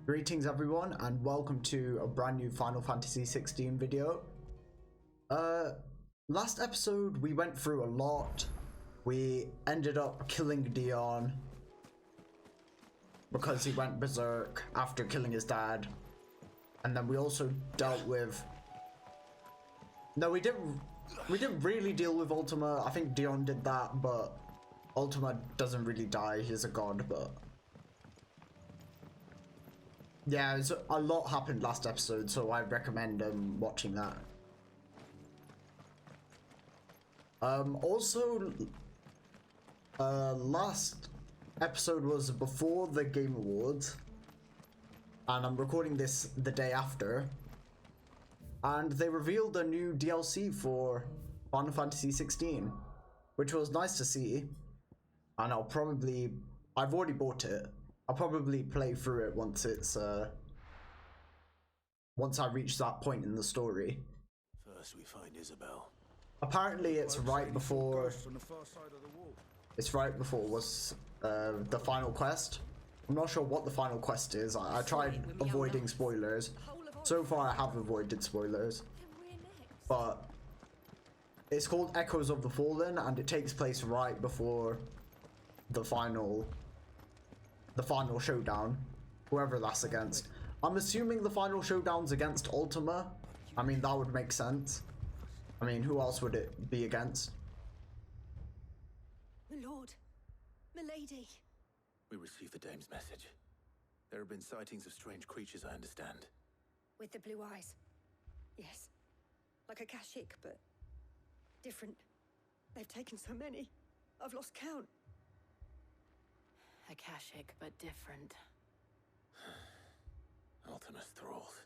Greetings everyone and welcome to a brand new Final Fantasy 16 video. Last episode we went through a lot. We ended up killing Dion because he went berserk after killing his dad. And then we also dealt with... No, we didn't really deal with Ultima. I think Dion did that, but Ultima doesn't really die. He's a god, but... Yeah, a lot happened last episode, so I recommend watching that. Also, last episode was before the Game Awards, and I'm recording this the day after, and they revealed a new DLC for Final Fantasy 16, which was nice to see, and I've already bought it. I'll probably play through it once once I reach that point in the story. First we find Isabel. Apparently it's right before was the final quest. I'm not sure what the final quest is. I tried avoiding spoilers. So far I have avoided spoilers. But it's called Echoes of the Fallen and it takes place right before the final showdown, whoever that's against. I'm assuming the final showdown's against Ultima. I mean, that would make sense. I mean, who else would it be against? My lord, milady. We received the dame's message. There have been sightings of strange creatures, I understand. With the blue eyes. Yes. Like a Kashyyyk, but different. They've taken so many. I've lost count. A Kashyyyk, but different. Ultima's thralls.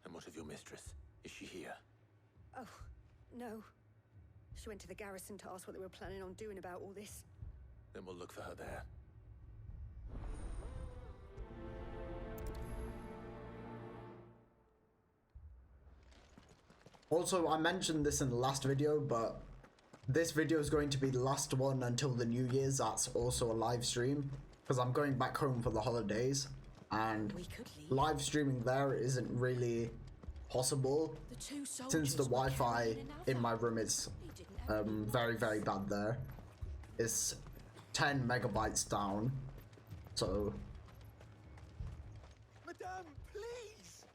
And what of your mistress? Is she here? Oh, no. She went to the garrison to ask what they were planning on doing about all this. Then we'll look for her there. Also, I mentioned this in the last video, but this video is going to be the last one until the New Year's. That's also a live stream because I'm going back home for the holidays and live streaming there isn't really possible since the Wi-Fi in my room is very, very bad there. It's 10 megabytes down, so... Madame, please!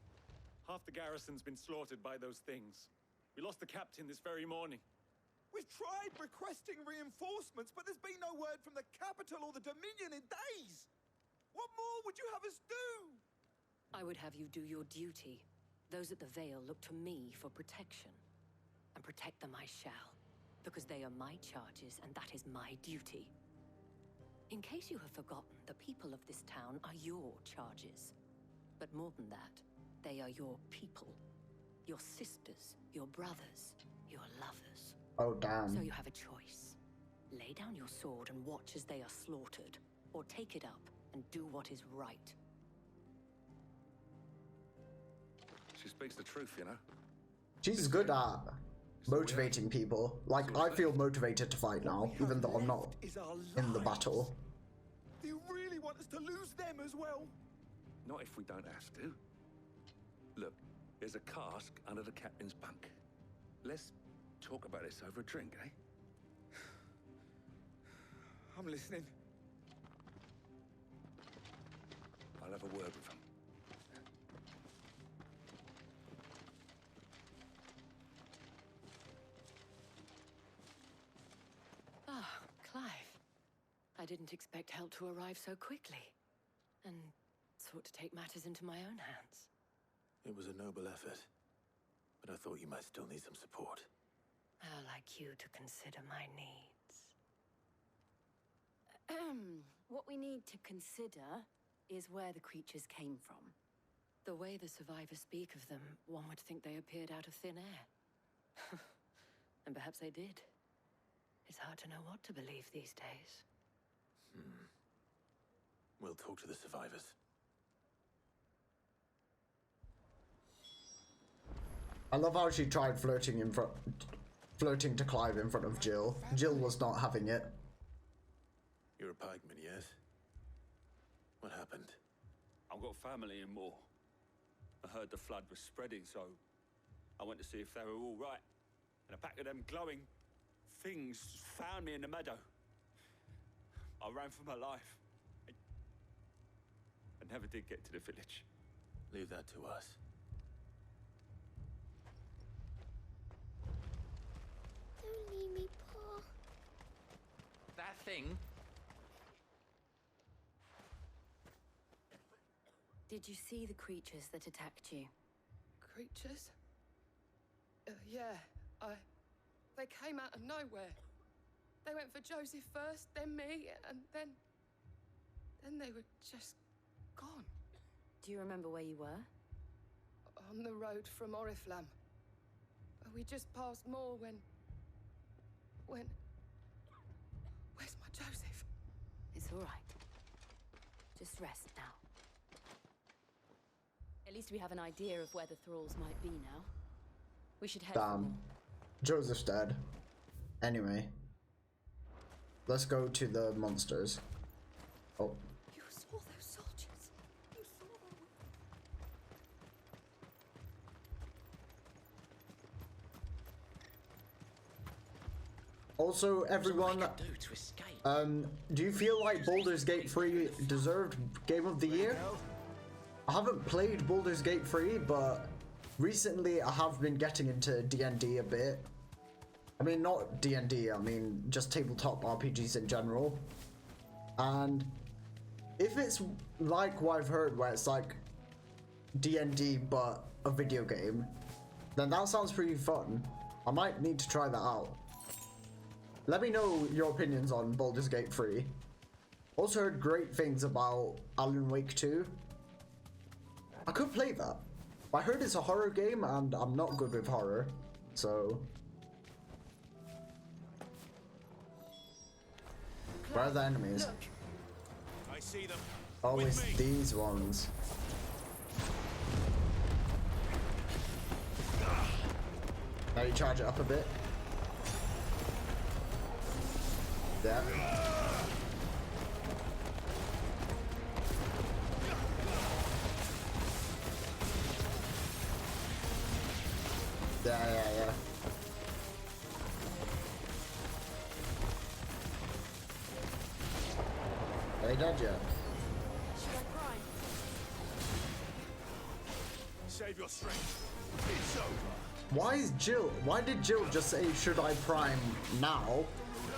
Half the garrison's been slaughtered by those things. We lost the captain this very morning. We've tried requesting reinforcements, but there's been no word from the capital or the Dominion in days. What more would you have us do? I would have you do your duty. Those at the Vale look to me for protection. And protect them I shall, because they are my charges and that is my duty. In case you have forgotten, the people of this town are your charges. But more than that, they are your people. Your sisters, your brothers, your lovers. Oh, damn. So you have a choice. Lay down your sword and watch as they are slaughtered, or take it up and do what is right. She speaks the truth, you know. She's good at motivating people. Like, I feel motivated to fight now, even though I'm not in the battle. Do you really want us to lose them as well? Not if we don't have to. Look, there's a cask under the captain's bunk. Let's talk about this over a drink, eh? I'm listening. I'll have a word with him. Ah, Clive. I didn't expect help to arrive so quickly, and sought to take matters into my own hands. It was a noble effort, but I thought you might still need some support. I'd like you to consider my needs. What we need to consider is where the creatures came from. The way the survivors speak of them, one would think they appeared out of thin air. And perhaps they did. It's hard to know what to believe these days. We'll talk to the survivors. I love how she tried flirting to Clive in front of Jill. Jill was not having it. You're a pikeman, yes? What happened? I've got family in Moor. I heard the flood was spreading, so I went to see if they were all right. And a pack of them glowing things found me in the meadow. I ran for my life. I never did get to the village. Leave that to us. Don't leave me, Pa. That thing? Did you see the creatures that attacked you? Creatures? Yeah, they came out of nowhere. They went for Joseph first, then me, and then they were just gone. Do you remember where you were? On the road from Oriflamme. We just passed Moor when... Where's my Joseph? It's all right. Just rest now. At least we have an idea of where the thralls might be now. We should head for Damn. more. Joseph's dead. Anyway. Let's go to the monsters. Oh. You saw those soldiers. You saw them. Also, everyone, What we could do to escape. do you feel like Baldur's Gate 3 deserved Game of the Year? I haven't played Baldur's Gate 3, but recently I have been getting into D&D a bit. I mean, not D&D, I mean just tabletop RPGs in general. And if it's like what I've heard, where it's like D&D but a video game, then that sounds pretty fun. I might need to try that out. Let me know your opinions on Baldur's Gate 3. Also heard great things about Alan Wake 2. I could play that. I heard it's a horror game and I'm not good with horror, so... Where are the enemies? I see them. Oh, it's these ones. Now you charge it up a bit. Yeah. Yeah. Are they dead yet? Save your strength. It's over. Why did Jill just say, should I prime now,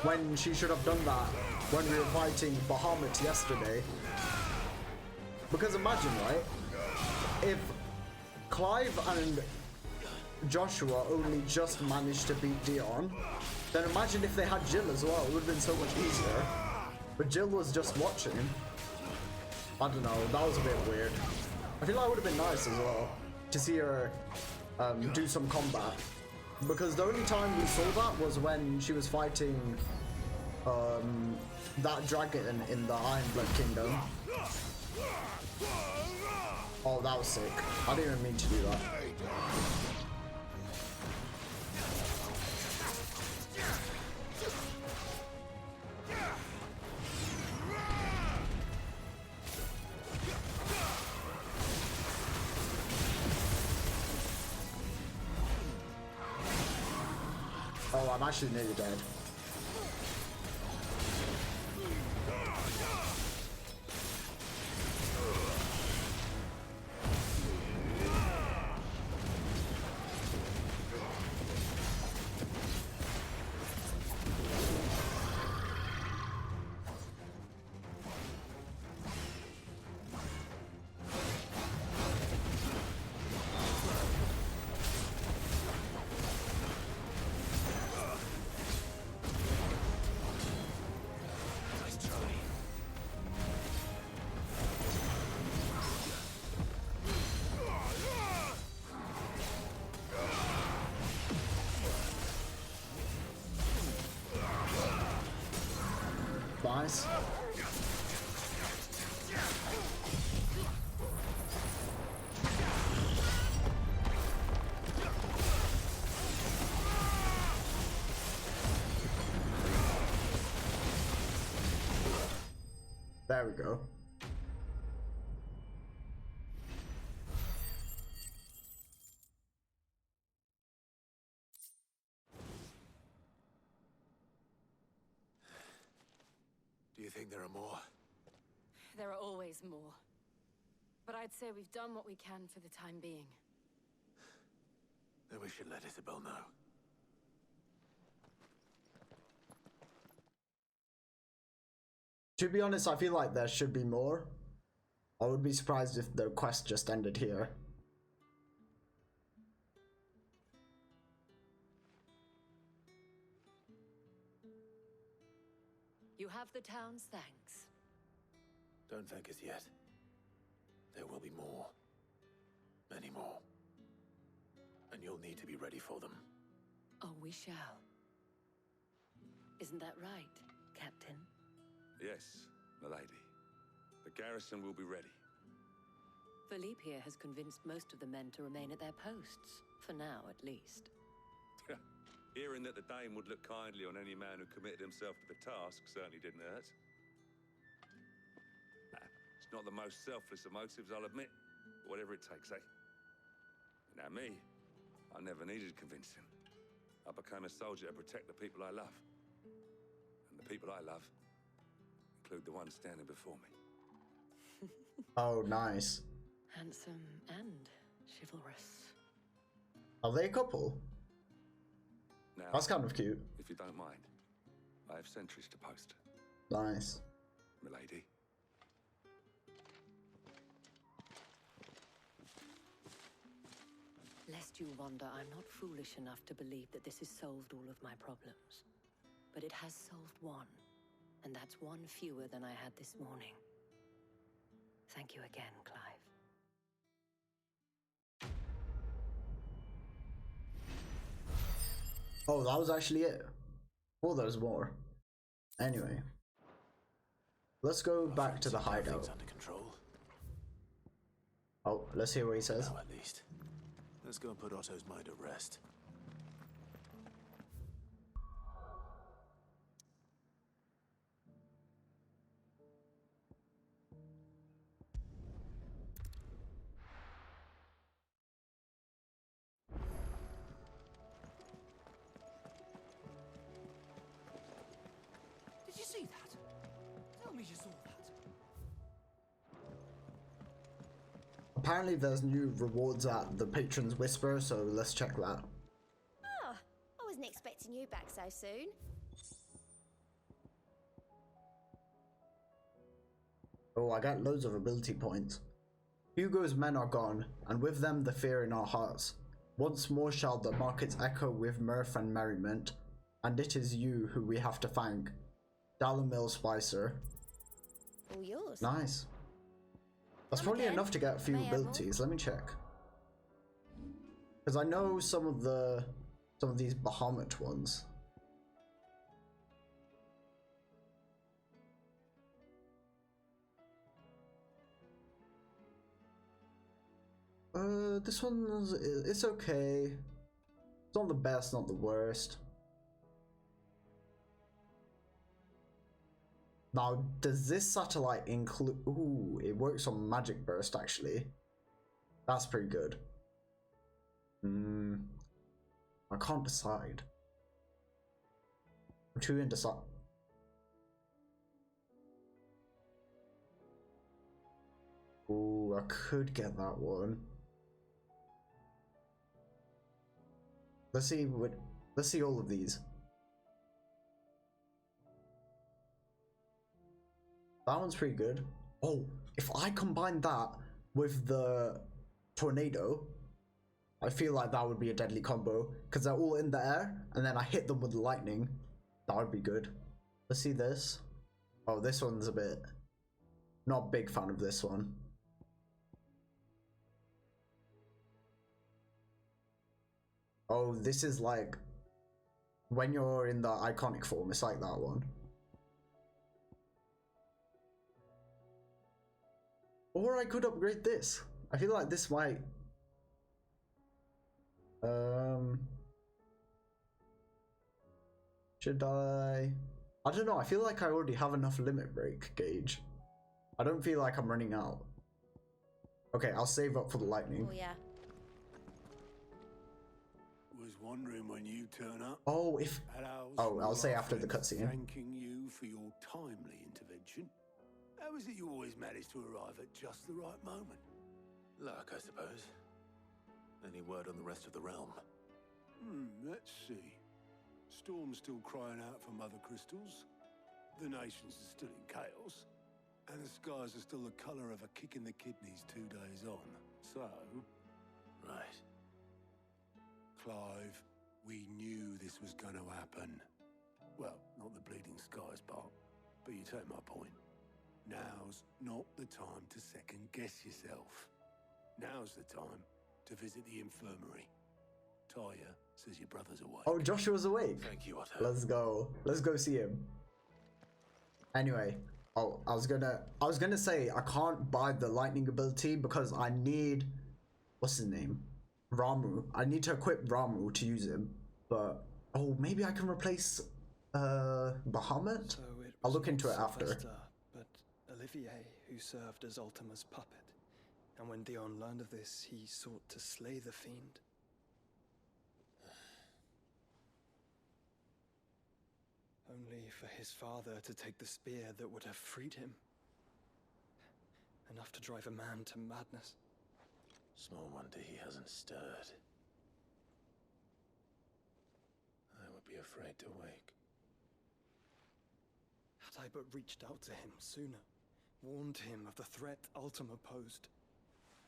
when she should have done that when we were fighting Bahamut yesterday? Because imagine, right, if Clive and Joshua only just managed to beat Dion, then imagine if they had Jill as well. It would have been so much easier. But Jill was just watching. I don't know, that was a bit weird. I feel like it would have been nice as well to see her do some combat. Because the only time we saw that was when she was fighting that dragon in the Ironblood Kingdom. Oh, that was sick. I didn't even mean to do that. Oh, I'm actually nearly dead. Nice. There we go. think there are more? There are always more. But I'd say we've done what we can for the time being. Then we should let Isabel know. To be honest, I feel like there should be more. I would be surprised if the quest just ended here. You have the town's thanks. Don't thank us yet. There will be more. Many more. And you'll need to be ready for them. Oh, we shall. Isn't that right, Captain? Yes, milady. The garrison will be ready. Valisthea has convinced most of the men to remain at their posts. For now, at least. Hearing that the Dame would look kindly on any man who committed himself to the task certainly didn't hurt. It's not the most selfless of motives, I'll admit. But whatever it takes, eh? Now me, I never needed convincing. I became a soldier to protect the people I love. And the people I love include the one standing before me. Oh, nice. Handsome and chivalrous. Are they a couple? Now, That's kind of cute. if you don't mind, I have sentries to post. Nice. Milady. Lest you wonder, I'm not foolish enough to believe that this has solved all of my problems. But it has solved one, and that's one fewer than I had this morning. Thank you again, Clive. Oh, that was actually it. Oh, there's more. Anyway. Let's go back to the hideout. Things under control. Oh, let's hear what he says. Now at least. Let's go and put Otto's mind at rest. Did you see that? Tell me you saw that. Apparently there's new rewards at the Patron's Whisper, so let's check that. Oh, I wasn't expecting you back so soon. Oh, I got loads of ability points. Hugo's men are gone, and with them the fear in our hearts. Once more shall the markets echo with mirth and merriment, and it is you who we have to thank. Dalamil Spicer. All yours. Nice. That's Come probably again? enough to get a few May I have more? abilities. Let me check. Because I know some of these Bahamut ones. This one's, it's okay. It's not the best, not the worst. Now, does this satellite include... Ooh, it works on magic burst, actually. That's pretty good. I can't decide. I'm too indecisive. Ooh, I could get that one. Let's see all of these. That one's pretty good. Oh, if I combine that with the tornado, I feel like that would be a deadly combo because they're all in the air and then I hit them with lightning. That would be good. Let's see this. Oh, this one's a bit... Not a big fan of this one. Oh, this is like... When you're in the iconic form, it's like that one. Or I could upgrade this. I feel like this might... Should I don't know, I feel like I already have enough limit break gauge. I don't feel like I'm running out. Okay, I'll save up for the lightning. Oh yeah. Was wondering when you turn up. Oh, if... Oh, I'll say after the cutscene. Thanking you for your timely intervention. How is it you always manage to arrive at just the right moment? Luck, I suppose. Any word on the rest of the realm? Let's see. Storm's still crying out for mother crystals. The nations are still in chaos. And the skies are still the colour of a kick in the kidneys 2 days on. So... Right. Clive, we knew this was going to happen. Well, not the bleeding skies part, but you take my point. Now's not the time to second-guess yourself. Now's the time to visit the infirmary. Taya says your brother's awake. Oh, Joshua's awake. Thank you, Otto. Let's go. Let's go see him. Anyway, oh, I was gonna say I can't buy the lightning ability because I need, what's his name? Ramu. I need to equip Ramu to use him. But oh, maybe I can replace Bahamut? So I'll look into it after. Sylvester, but Olivier who served as Ultima's puppet. And when Dion learned of this, he sought to slay the fiend. Only for his father to take the spear that would have freed him. Enough to drive a man to madness. Small wonder he hasn't stirred. I would be afraid to wake. Had I but reached out to him sooner, warned him of the threat Ultima posed.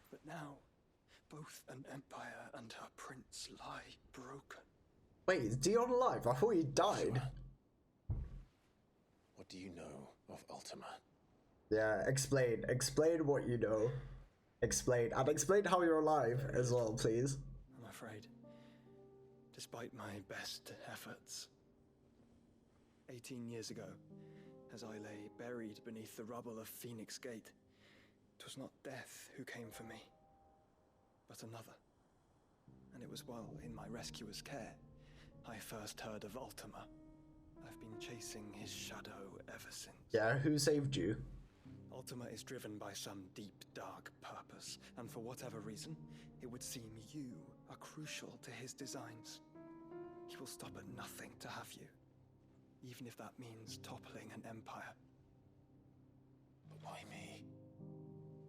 But now, both an empire and her prince lie broken. Wait, is Dion alive? I thought he died. What do you know of Ultima? Yeah, explain. Explain what you know. Explain. And explain how you're alive as well, please. I'm afraid, despite my best efforts. 18 years ago, as I lay buried beneath the rubble of Phoenix Gate, 'twas not death who came for me, but another. And it was while in my rescuer's care, I first heard of Ultima. I've been chasing his shadow ever since. Yeah, who saved you? Ultima is driven by some deep, dark purpose, and for whatever reason, it would seem you are crucial to his designs. He will stop at nothing to have you, even if that means toppling an empire. But why me?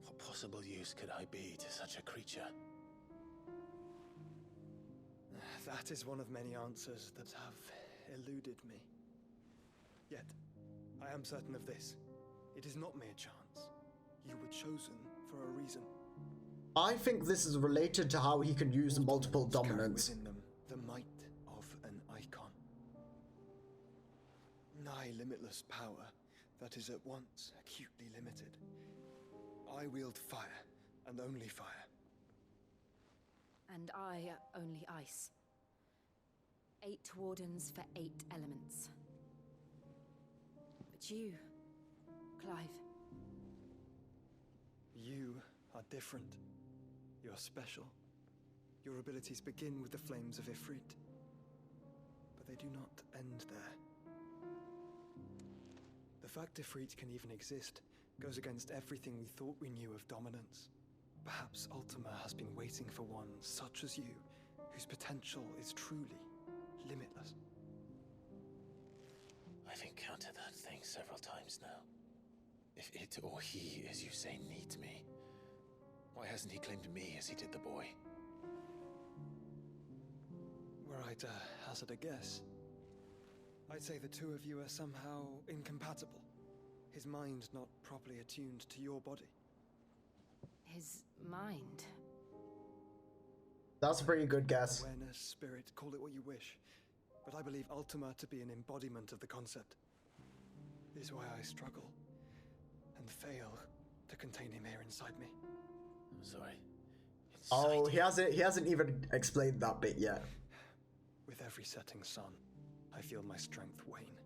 What possible use could I be to such a creature? That is one of many answers that have eluded me. Yet, I am certain of this. It is not mere chance. You were chosen for a reason. I think this is related to how he can use multiple dominance. Within them the might of an icon. Nigh limitless power that is at once acutely limited. I wield fire, and only fire. And I only ice. 8 wardens for 8 elements. But you, Clive. You are different. You're special. Your abilities begin with the flames of Ifrit. But they do not end there. The fact Ifrit can even exist goes against everything we thought we knew of dominance. Perhaps Ultima has been waiting for one such as you, whose potential is truly limitless. I've encountered that thing several times now. If it or he, as you say, needs me, why hasn't he claimed me as he did the boy? Were I to hazard a guess, I'd say the two of you are somehow incompatible. His mind not properly attuned to your body. His mind? That's a pretty good guess. Awareness, spirit, call it what you wish. But I believe Ultima to be an embodiment of the concept. This is why I struggle and fail to contain him here inside me. I'm sorry. Oh, he hasn't even explained that bit yet. With every setting sun, I feel my strength wane.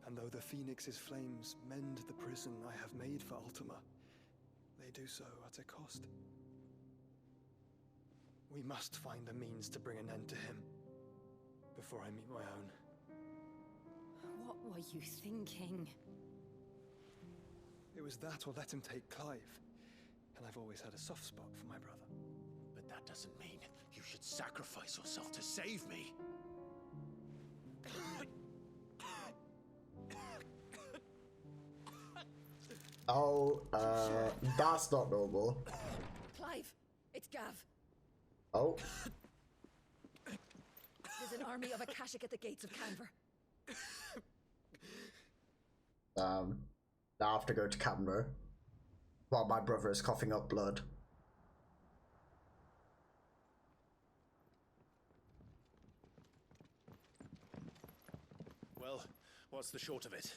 And though the Phoenix's flames mend the prison I have made for Ultima, they do so at a cost. We must find a means to bring an end to him before I meet my own. What were you thinking? It was that or let him take Clive. And I've always had a soft spot for my brother. But that doesn't mean you should sacrifice yourself to save me. Oh, that's not normal. Clive, it's Gav. Oh. There's an army of Akashic at the gates of Canver. Now I have to go to Canberra while my brother is coughing up blood. Well, what's the short of it?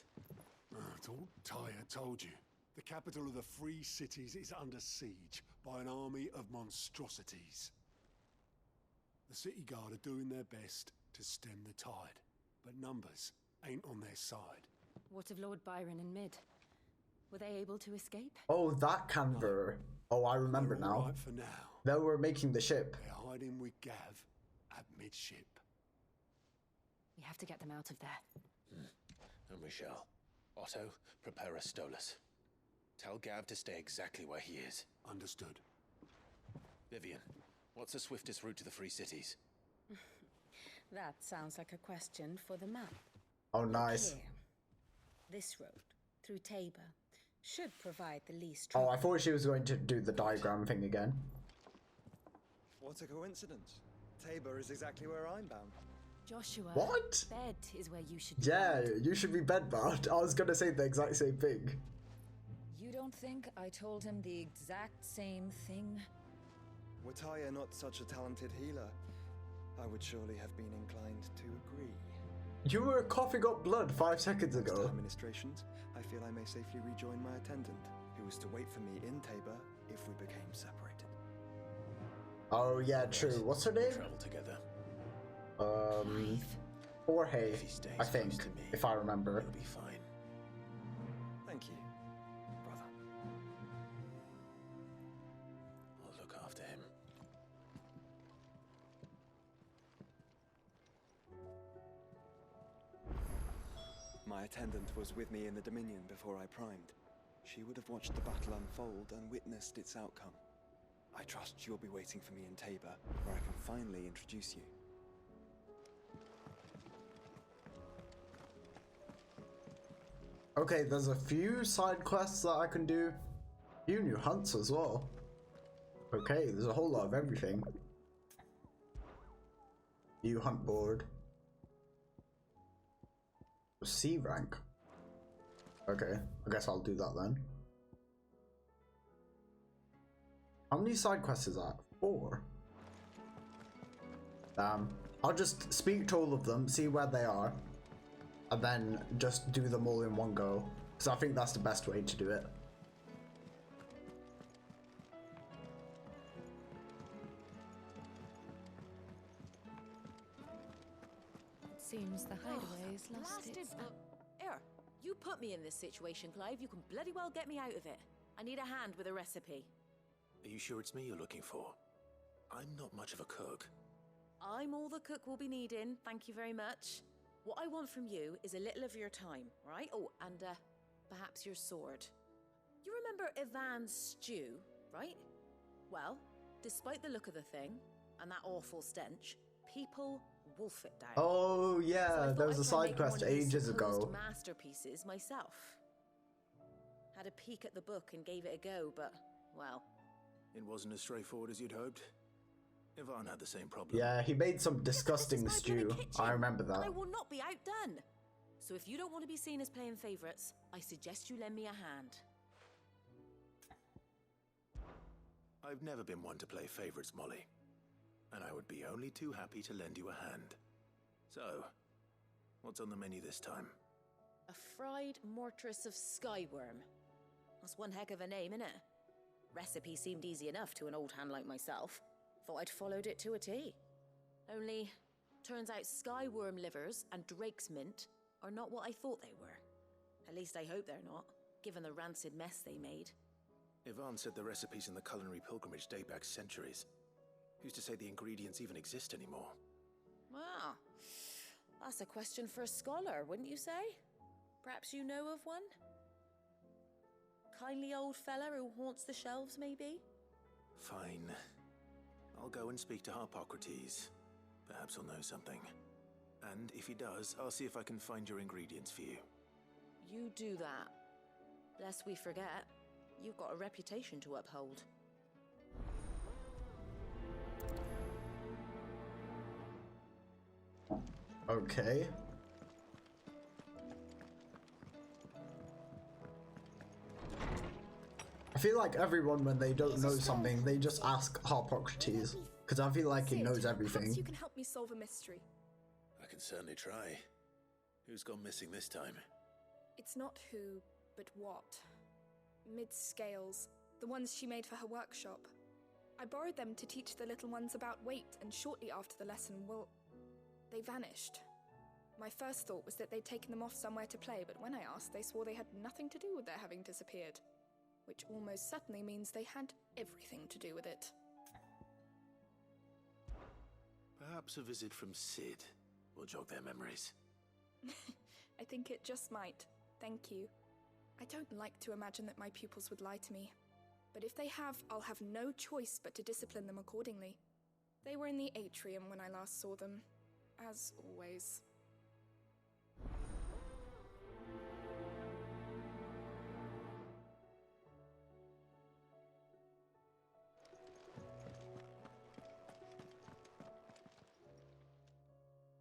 Thought Tyre told you. The capital of the Free Cities is under siege by an army of monstrosities. The city guard are doing their best to stem the tide, but numbers ain't on their side. What of Lord Byron and Mid? Were they able to escape? Oh, that Canberra. Oh, I remember They're all now. right for now. They were making the ship. They're hiding with Gav at midship. We have to get them out of there. And we shall. Otto, prepare a Stolas. Tell Gav to stay exactly where he is. Understood. Vivian, what's the swiftest route to the Free Cities? That sounds like a question for the map. Oh, nice. Here. This road, through Tabor, should provide the least Oh, trouble. I thought she was going to do the diagram thing again. What a coincidence. Tabor is exactly where I'm bound. Joshua, What? bed is where you should be. Yeah, you should be bedbound. I was gonna say the exact same thing. You don't think I told him the exact same thing? Were Tyre not such a talented healer, I would surely have been inclined to agree. You were coughing up blood 5 seconds As to ago. administrations, I feel I may safely rejoin my attendant, who was to wait for me in Tabor if we became separated. Oh yeah, true. What's her name? Travel together. Jorge, If he stays I think, close to me, if I remember. He'll be fine. Thank you, brother. I'll look after him. My attendant was with me in the Dominion before I primed. She would have watched the battle unfold and witnessed its outcome. I trust you'll be waiting for me in Tabor, where I can finally introduce you. Okay, there's a few side quests that I can do. Few new hunts as well. Okay, there's a whole lot of everything. New hunt board. C rank. Okay, I guess I'll do that then. How many side quests is that? 4. I'll just speak to all of them, see where they are, and then just do them all in one go. So I think that's the best way to do it. Seems the hideaway is lost its... Here, you put me in this situation, Clive. You can bloody well get me out of it. I need a hand with a recipe. Are you sure it's me you're looking for? I'm not much of a cook. I'm all the cook will be needing, thank you very much. What I want from you is a little of your time, right? Oh, and perhaps your sword. You remember Ivan's stew, right? Well, despite the look of the thing, and that awful stench, people wolf it down. Oh yeah, So there was a I'd try side making one quest of these ages supposed ago. masterpieces myself. Had a peek at the book and gave it a go, but, well... It wasn't as straightforward as you'd hoped. Ivan had the same problem. Yeah, he made some disgusting This is my bloody stew. kitchen, I remember that. and I will not be outdone. So if you don't want to be seen as playing favourites, I suggest you lend me a hand. I've never been one to play favorites, Molly. And I would be only too happy to lend you a hand. So, what's on the menu this time? A fried mortress of skyworm. That's one heck of a name, innit? Recipe seemed easy enough to an old hand like myself. Thought I'd followed it to a T. Only, turns out skyworm livers and drake's mint are not what I thought they were. At least I hope they're not, given the rancid mess they made. Ivan said the recipes in the culinary pilgrimage date back centuries. Who's to say the ingredients even exist anymore? Well, that's a question for a scholar, wouldn't you say? Perhaps you know of one? Kindly old fella who haunts the shelves, maybe? Fine. I'll go and speak to Harpocrates. Perhaps he'll know something. And if he does, I'll see if I can find your ingredients for you. You do that. Lest we forget, you've got a reputation to uphold. Okay. I feel like everyone, when they don't know something, they just ask Harpocrates, because I feel like he knows everything. Perhaps you can help me solve a mystery. I can certainly try. Who's gone missing this time? It's not who, but what. Mid's scales, the ones she made for her workshop. I borrowed them to teach the little ones about weight, and shortly after the lesson, well, they vanished. My first thought was that they'd taken them off somewhere to play, but when I asked, they swore they had nothing to do with their having disappeared. Which almost certainly means they had everything to do with it. Perhaps a visit from Sid will jog their memories. I think it just might. Thank you. I don't like to imagine that my pupils would lie to me. But if they have, I'll have no choice but to discipline them accordingly. They were in the atrium when I last saw them. As always.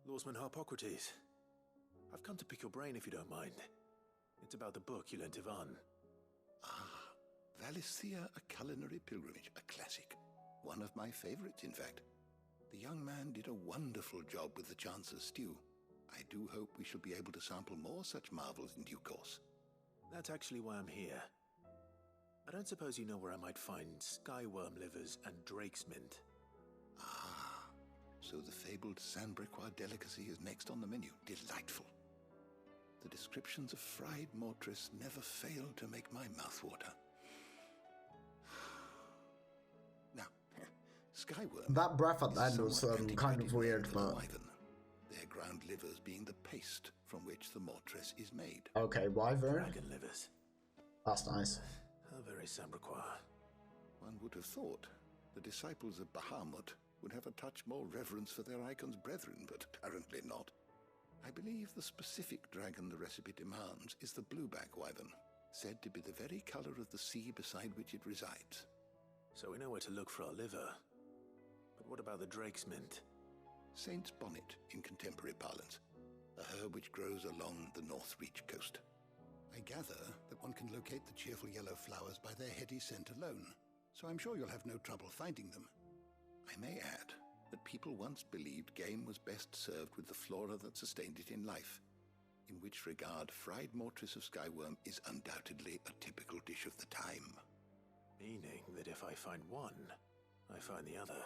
Lawsman Harpocrates. I've come to pick your brain if you don't mind. It's about the book you lent Ivan. Ah, Valisthea, a culinary pilgrimage, a classic. One of my favorites, in fact. The young man did a wonderful job with the Chance's stew. I do hope we shall be able to sample more such marvels in due course. That's actually why I'm here. I don't suppose you know where I might find skyworm livers and drake's mint. Ah, so the fabled Sandbrequois delicacy is next on the menu. Delightful. The descriptions of fried mortress never fail to make my mouth water. Now, skyworm. That breath at the end was kind of weird, but... Their ground livers being the paste from which the mortress is made. Okay, wyvern. Dragon livers. That's nice. How very Sandbrequois. One would have thought the disciples of Bahamut would have a touch more reverence for their icon's brethren, but apparently not. I believe the specific dragon the recipe demands is the blueback wyvern, said to be the very color of the sea beside which it resides. So we know where to look for our liver. But what about the drake's mint? Saint's bonnet in contemporary parlance, a herb which grows along the North Reach coast. I gather that one can locate the cheerful yellow flowers by their heady scent alone, so I'm sure you'll have no trouble finding them. I may add that people once believed game was best served with the flora that sustained it in life, in which regard fried mortress of skyworm is undoubtedly a typical dish of the time. Meaning that if I find one, I find the other.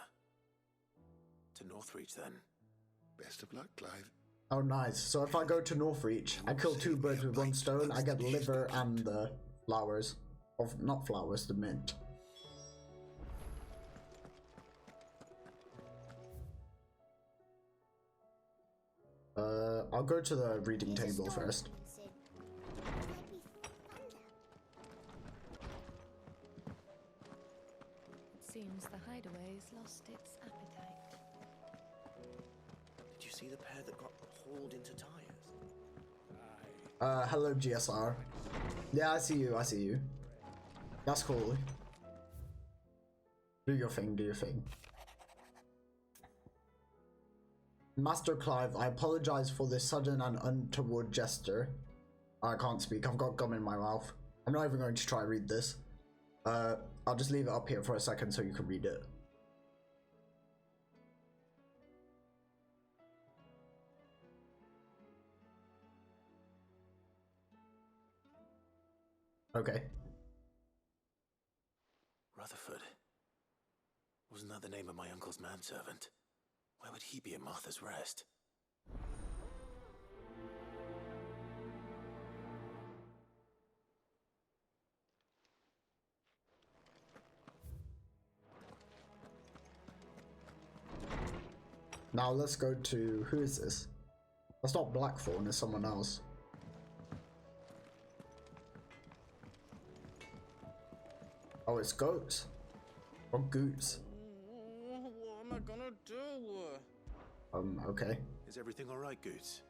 To Northreach, then. Best of luck, Clive. Oh, nice. So if I go to Northreach, I kill two birds with one stone. I get the liver and the flowers. Of not flowers, the mint. I'll go to the reading table first. It seems the hideaway's lost its appetite. Did you see the pair that got hauled into tires? Hello GSR. Yeah, I see you, I see you. That's cool. Do your thing, do your thing. Master Clive, I apologize for this sudden and untoward gesture. I can't speak, I've got gum in my mouth. I'm not even going to try read this. I'll just leave it up here for a second so you can read it. Okay. Rutherford. Wasn't that the name of my uncle's manservant? Why would he be at Martha's Rest? Now let's go to... who is this? That's not Blackthorn, it's someone else. Oh, it's Goats. Or Goots. am I gonna do? Okay. Is everything all right, Goots?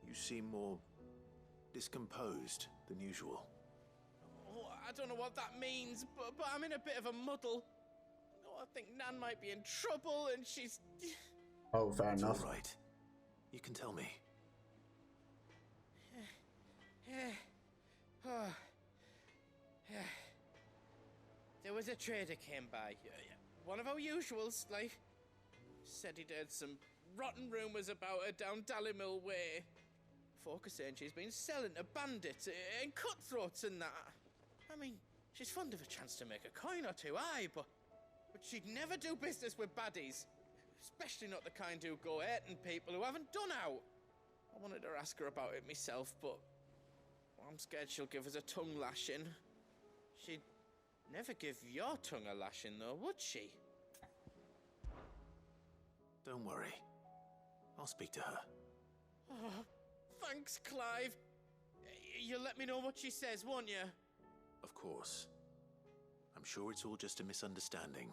You seem more discomposed than usual. Oh, I don't know what that means, but I'm in a bit of a muddle. Oh, I think Nan might be in trouble, and she's... Oh, fair It's enough. all right. You can tell me. There was a trader came by. One of our usuals, like. Said he'd heard some rotten rumours about her down Dallymil Way. Folk are saying she's been selling to bandits and cutthroats and that. I mean, she's fond of a chance to make a coin or two, aye, but she'd never do business with baddies. Especially not the kind who go hurting people who haven't done out. I wanted to ask her about it myself, but I'm scared she'll give us a tongue lashing. She'd never give your tongue a lashing, though, would she? Don't worry. I'll speak to her. Oh, thanks, Clive. You'll let me know what she says, won't you? Of course. I'm sure it's all just a misunderstanding.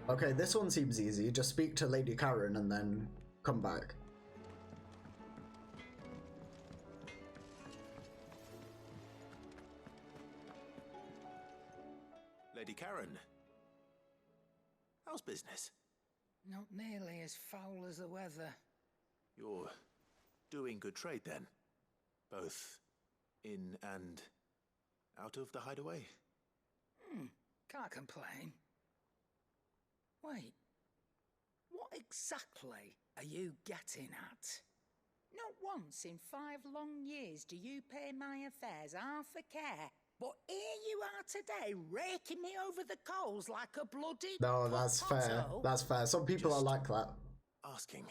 Okay, this one seems easy. Just speak to Lady Karen and then come back. Lady Karen. How's business? Not nearly as foul as the weather. You're doing good trade then? Both in and out of the hideaway? Can't complain. Wait, what exactly are you getting at? Not once in 5 long years do you pay my affairs half a care, but here you are today, raking me over the coals like a bloody No, that's fair. That's fair. Some people are like that. Asking.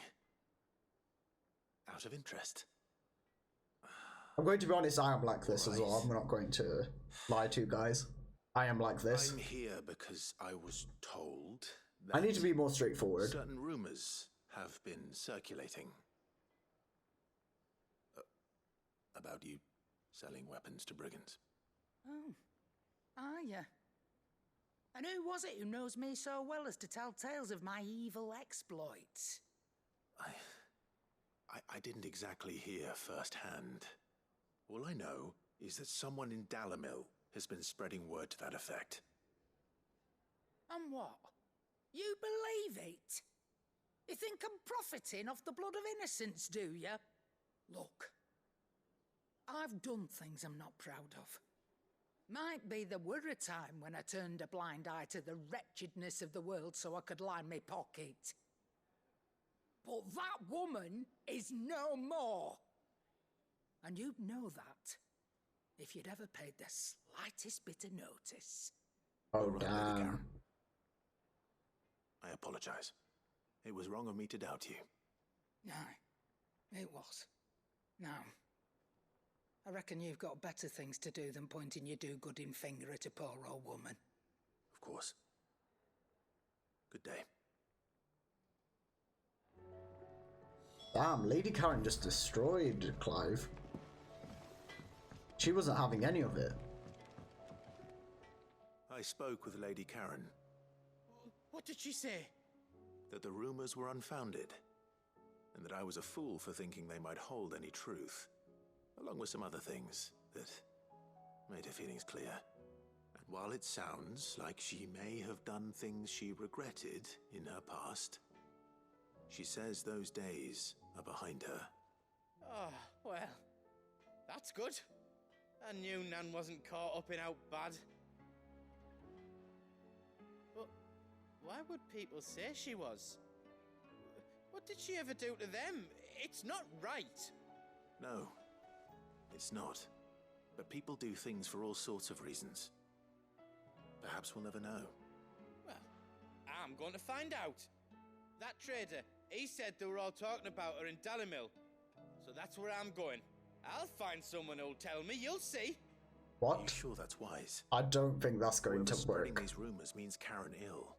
Out of interest. I'm going to be honest, I am like this as well. I'm not going to lie to you guys. I am like this. I'm here because I was told that I need to be more straightforward. certain rumors have been circulating. About you selling weapons to brigands. Oh, are you? And who was it who knows me so well as to tell tales of my evil exploits? I didn't exactly hear firsthand. All I know is that someone in Dallymil has been spreading word to that effect. And what? You believe it? You think I'm profiting off the blood of innocence, do you? Look, I've done things I'm not proud of. Might be there were a time when I turned a blind eye to the wretchedness of the world so I could line my pocket. But that woman is no more. And you'd know that if you'd ever paid the slightest bit of notice. Oh, damn. I apologize. It was wrong of me to doubt you. Aye, it was. Now, I reckon you've got better things to do than pointing your do-gooding finger at a poor old woman. Of course. Good day. Damn, Lady Karen just destroyed Clive. She wasn't having any of it. I spoke with Lady Karen. What did she say? That the rumors were unfounded, and that I was a fool for thinking they might hold any truth, along with some other things that made her feelings clear. And while it sounds like she may have done things she regretted in her past, she says those days are behind her. Oh, well, that's good. I knew Nan wasn't caught up in out bad. But why would people say she was? What did she ever do to them? It's not right. No, it's not. But people do things for all sorts of reasons. Perhaps we'll never know. Well, I'm going to find out. That trader, he said they were all talking about her in Dallymil. So that's where I'm going. I'll find someone who'll tell me, you'll see. What? Are you sure that's wise? I don't think that's going to Spreading work. these rumors means Karen ill.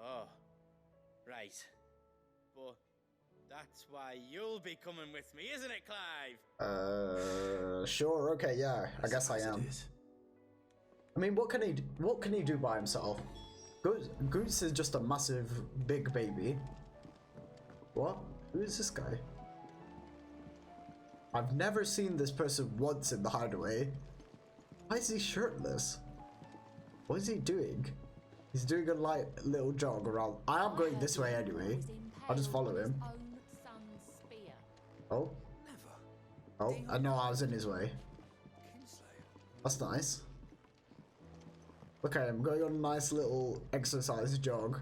Oh, right. But that's why you'll be coming with me, isn't it, Clive? Sure, okay, yeah, I guess I am. I mean, what can he do by himself? Goose is just a massive big baby. What? Who is this guy? I've never seen this person once in the hideaway. Why is he shirtless? What is he doing? He's doing a light little jog around. I am going this way anyway. I'll just follow him. Oh. Oh, I know I was in his way. That's nice. Okay, I'm going on a nice little exercise jog.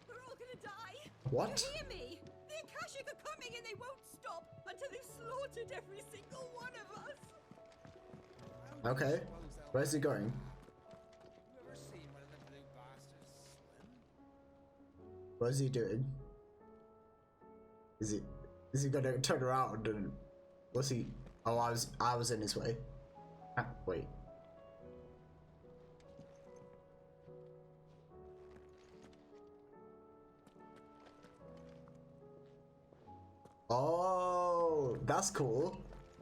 We're all gonna die. What? You hear me? The Akashic are coming and they won't stop until they've slaughtered every single one of us. Okay. Where's he going? What is he doing? Is he gonna turn around and what's he? Oh, I was in his way. Ah, wait. Oh, that's cool.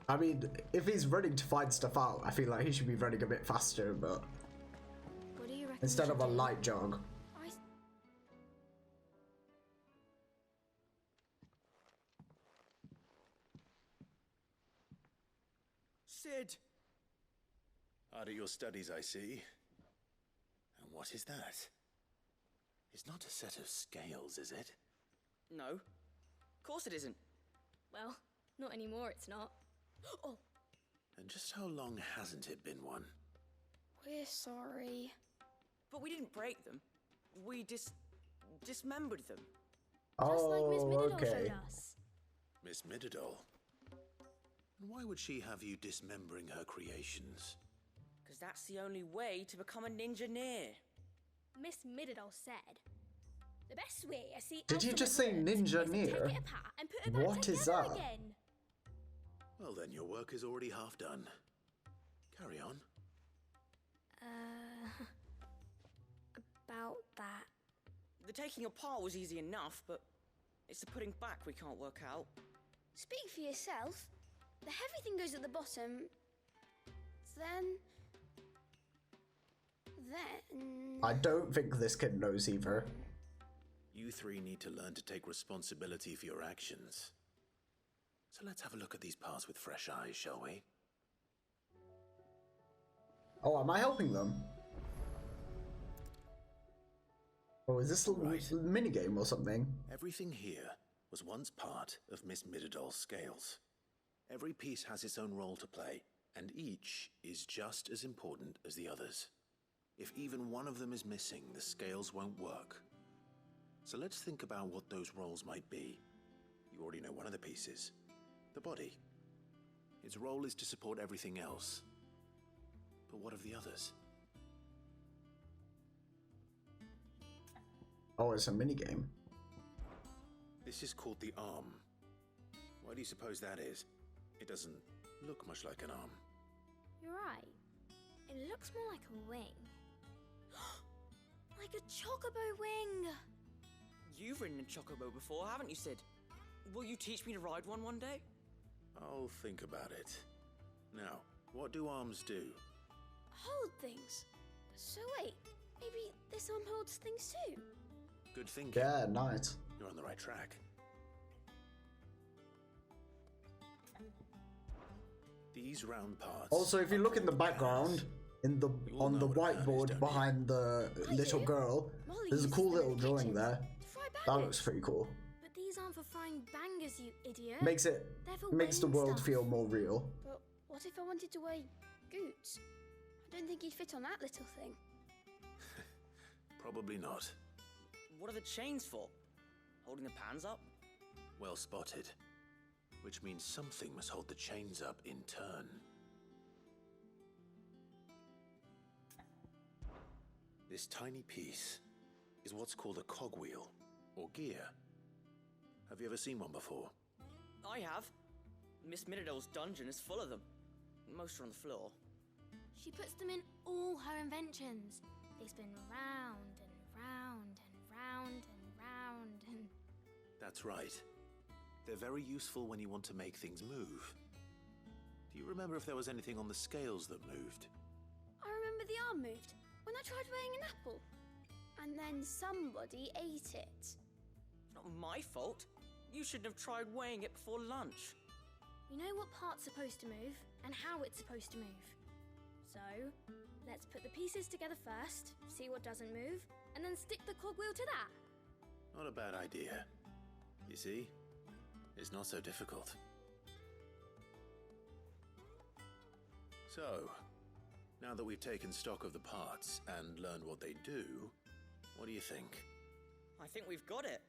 I mean, if he's running to find stuff out, I feel like he should be running a bit faster, but What do you reckon instead we of a should do? light jog. Sid! Hard at your studies, I see. And what is that? It's not a set of scales, is it? No. Of course it isn't. Well, not anymore, it's not. Oh, And just how long hasn't it been one? we're sorry. But we didn't break them. We dismembered them. Just like Miss Oh, Middledore okay. showed us. Miss Middledore? And why would she have you dismembering her creations? Because that's the only way to become a ninja-neer. Miss Middledore said, the best way I see Did you just say ninja near? take it apart and put it back What is together that? again. Well then, your work is already half done. Carry on. About that. The taking apart was easy enough, but it's the putting back we can't work out. Speak for yourself. The heavy thing goes at the bottom. Then... I don't think this kid knows either. You three need to learn to take responsibility for your actions. So let's have a look at these parts with fresh eyes, shall we? Oh, am I helping them? Oh, is this a minigame or something? Everything here was once part of Miss Midderdoll's scales. Every piece has its own role to play, and each is just as important as the others. If even one of them is missing, the scales won't work. So let's think about what those roles might be. You already know one of the pieces. The body. Its role is to support everything else. But what of the others? Oh, it's a minigame. This is called the arm. Why do you suppose that is? It doesn't look much like an arm. You're right. It looks more like a wing. Like a chocobo wing! You've ridden a chocobo before, haven't you, Sid? Will you teach me to ride one day? I'll think about it. Now, what do arms do? Hold things. So wait, maybe this arm holds things too? Good thinking. Yeah, nice. You're on the right track. These round parts. Also, if you look in the background, on the whiteboard behind the little girl, there's a cool little drawing there. That looks pretty cool. But these aren't for frying bangers, you idiot. Makes the weighing world stuff. feel more real. But what if I wanted to weigh Goots? I don't think he'd fit on that little thing. Probably not. What are the chains for? Holding the pans up? Well spotted. Which means something must hold the chains up in turn. This tiny piece is what's called a cogwheel, or gear. Have you ever seen one before? I have. Miss Middledor's dungeon is full of them. Most are on the floor. She puts them in all her inventions. They spin round and round and round and round and... That's right. They're very useful when you want to make things move. Do you remember if there was anything on the scales that moved? I remember the arm moved when I tried weighing an apple. And then somebody ate it. Not my fault. You shouldn't have tried weighing it before lunch. We know what part's supposed to move and how it's supposed to move. So, let's put the pieces together first, see what doesn't move, and then stick the cogwheel to that. Not a bad idea. You see? It's not so difficult. So, now that we've taken stock of the parts and learned what they do, what do you think? I think we've got it.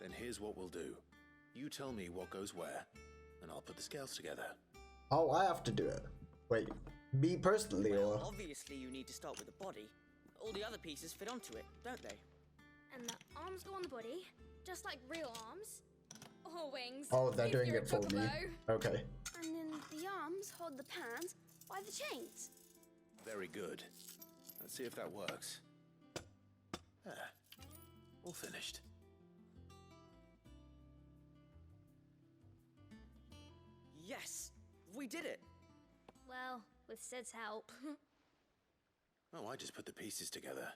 Then here's what we'll do. You tell me what goes where, and I'll put the scales together. Oh, I have to do it. Wait, me personally, Well, or... obviously you need to start with the body. All the other pieces fit onto it, don't they? And the arms go on the body, just like real arms. Or wings. Oh, they're if doing you're it for a me. chocobo. Okay. And then the arms hold the pans by the chains. Very good. Let's see if that works. There. All finished. Yes! We did it! Well, with Sid's help. Oh, I just put the pieces together.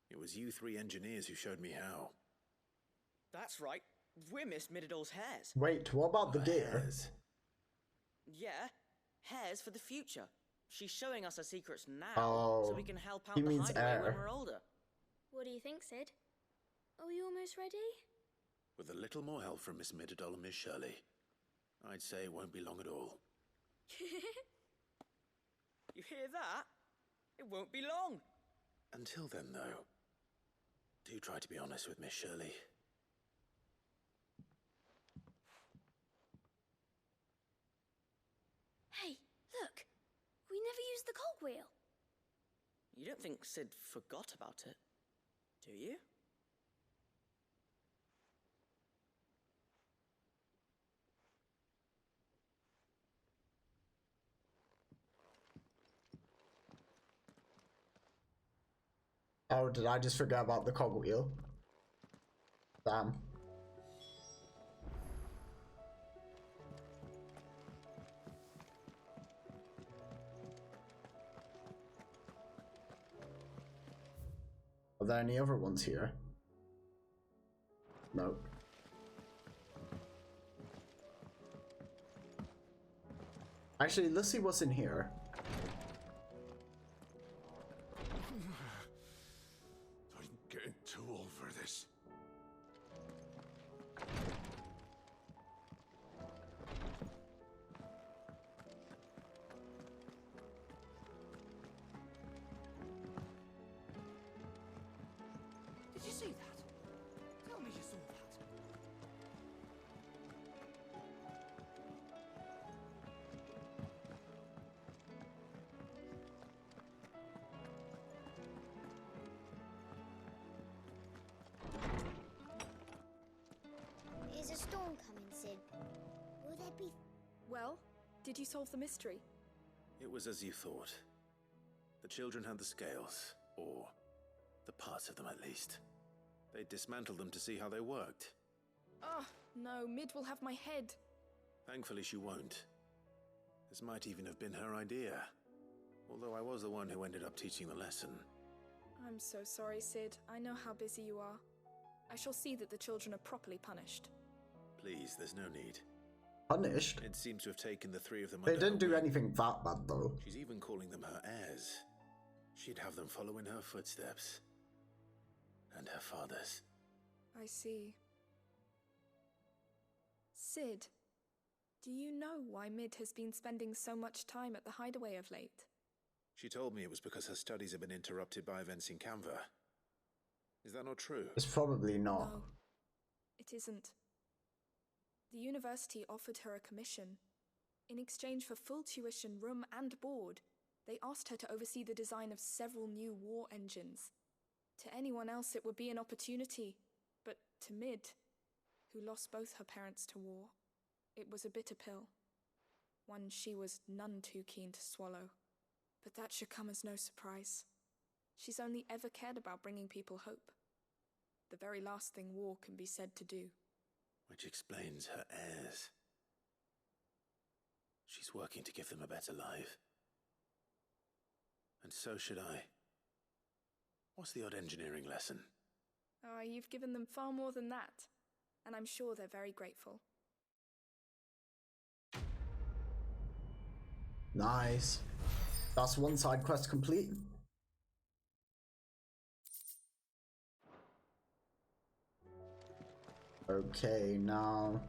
It was you three engineers who showed me how. That's right. We're Miss Mididol's hairs. Wait, what about the gear? Hairs? Yeah, hairs for the future. She's showing us her secrets now, Oh, so we can help out he the means hideaway when air. we're older. What do you think, Sid? Are we almost ready? With a little more help from Miss Mididol and Miss Shirley, I'd say it won't be long at all. You hear that? It won't be long. Until then, though, do try to be honest with Miss Shirley. Hey, look! We never used the cogwheel. You don't think Sid forgot about it, do you? Oh, did I just forget about the cogwheel? Damn. Are there any other ones here? No. Actually, let's see what's in here. I'm getting too old for this. Did you see that? Tell me you saw that. Is a storm coming, Sid? Will there be... Well, did you solve the mystery? It was as you thought. The children had the scales, or the parts of them at least. They dismantled them to see how they worked. Ah, no, Mid will have my head. Thankfully she won't. This might even have been her idea. Although I was the one who ended up teaching the lesson. I'm so sorry, Sid. I know how busy you are. I shall see that the children are properly punished. Please, there's no need. Punished? It seems to have taken the three of them They under didn't her do wing. anything that bad, though. She's even calling them her heirs. She'd have them follow in her footsteps. And her father's. I see. Sid, do you know why Mid has been spending so much time at the hideaway of late? She told me it was because her studies have been interrupted by events in Canva. Is that not true? It's probably not. No, it isn't. The university offered her a commission. In exchange for full tuition, room and board, they asked her to oversee the design of several new war engines. To anyone else it would be an opportunity, but to Mid, who lost both her parents to war, it was a bitter pill. One she was none too keen to swallow. But that should come as no surprise. She's only ever cared about bringing people hope. The very last thing war can be said to do. Which explains her heirs. She's working to give them a better life. And so should I. What's the odd engineering lesson? Oh, you've given them far more than that. And I'm sure they're very grateful. Nice. That's one side quest complete. Okay, now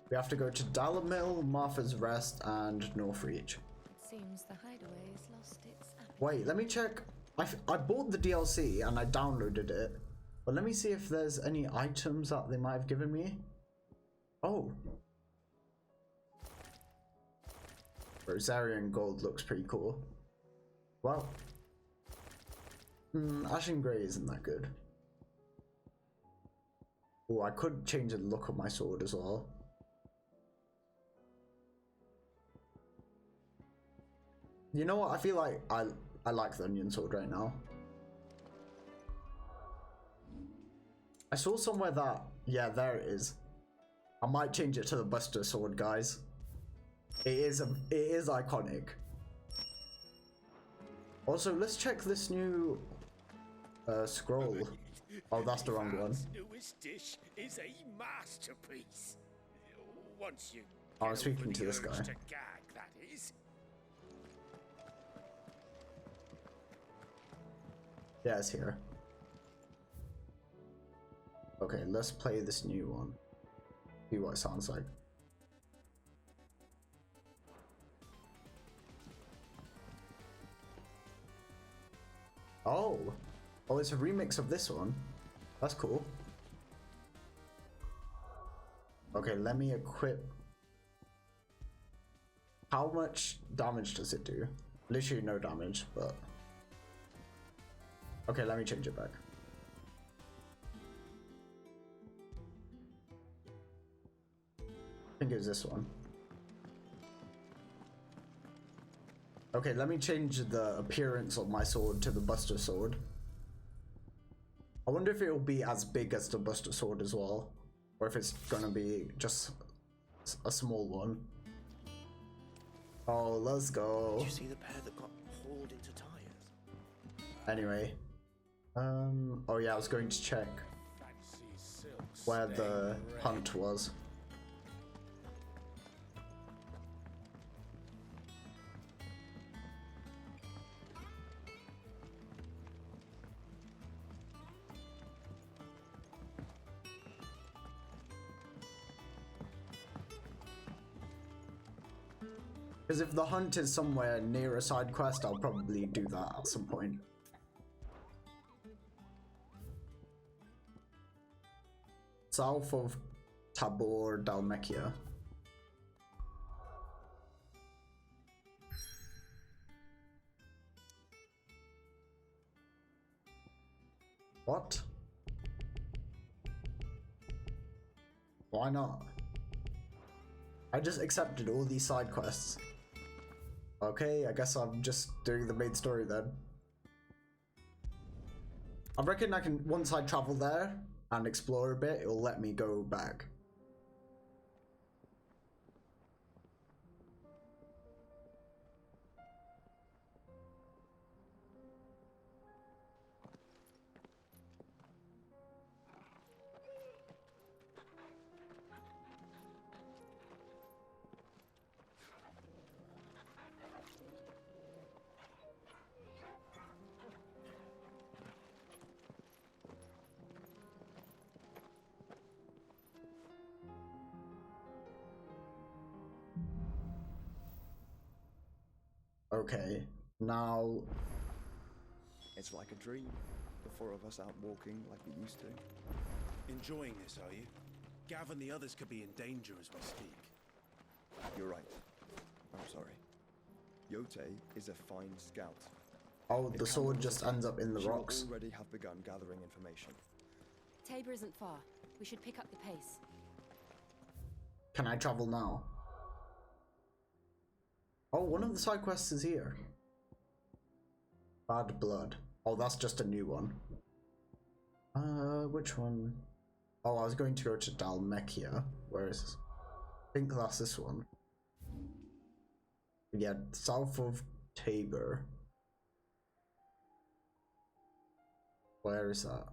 we have to go to Dalamil, Martha's Rest, and Northreach. It seems the hideaway has lost its appetite. Wait, let me check. I bought the DLC and I downloaded it, but let me see if there's any items that they might have given me. Oh. Rosarian Gold looks pretty cool. Well. Ashen Grey isn't that good. Oh, I could change the look of my sword as well. You know what? I feel like I like the onion sword right now. I saw somewhere that, yeah, there it is. I might change it to the Buster sword, guys. It is iconic. Also, let's check this new scroll. Oh, that's the wrong one. Newest dish is a masterpiece. Once you I was speaking to this guy. to gag, that is. Yeah, it's here. Okay, let's play this new one. See what it sounds like. Oh, it's a remix of this one. That's cool. Okay, let me equip. How much damage does it do? Literally no damage, but okay, let me change it back. I think it was this one. Okay, let me change the appearance of my sword to the Buster sword. I wonder if it will be as big as the Buster sword as well, or if it's gonna be just a small one. Oh, let's go. Did you see the pair that got hauled into tires? Anyway, oh yeah, I was going to check where the hunt was. Because if the hunt is somewhere near a side quest, I'll probably do that at some point. South of Tabor Dalmekia. What? Why not? I just accepted all these side quests. Okay, I guess I'm just doing the main story then. I reckon I can, once I travel there and explore a bit, it'll let me go back. Okay, now... It's like a dream. The four of us out walking like we used to. Enjoying this, are you? Gav and the others could be in danger as we speak. You're right. I'm sorry. Yote is a fine scout. Oh, the sword just ends up in the rocks. She already have begun gathering information. Tabor isn't far. We should pick up the pace. Can I travel now? Oh, one of the side quests is here. Bad Blood. Oh, that's just a new one. Which one? Oh, I was going to go to Dalmekia. Where is this? think that's this one. Yeah, south of Tabor. Where is that?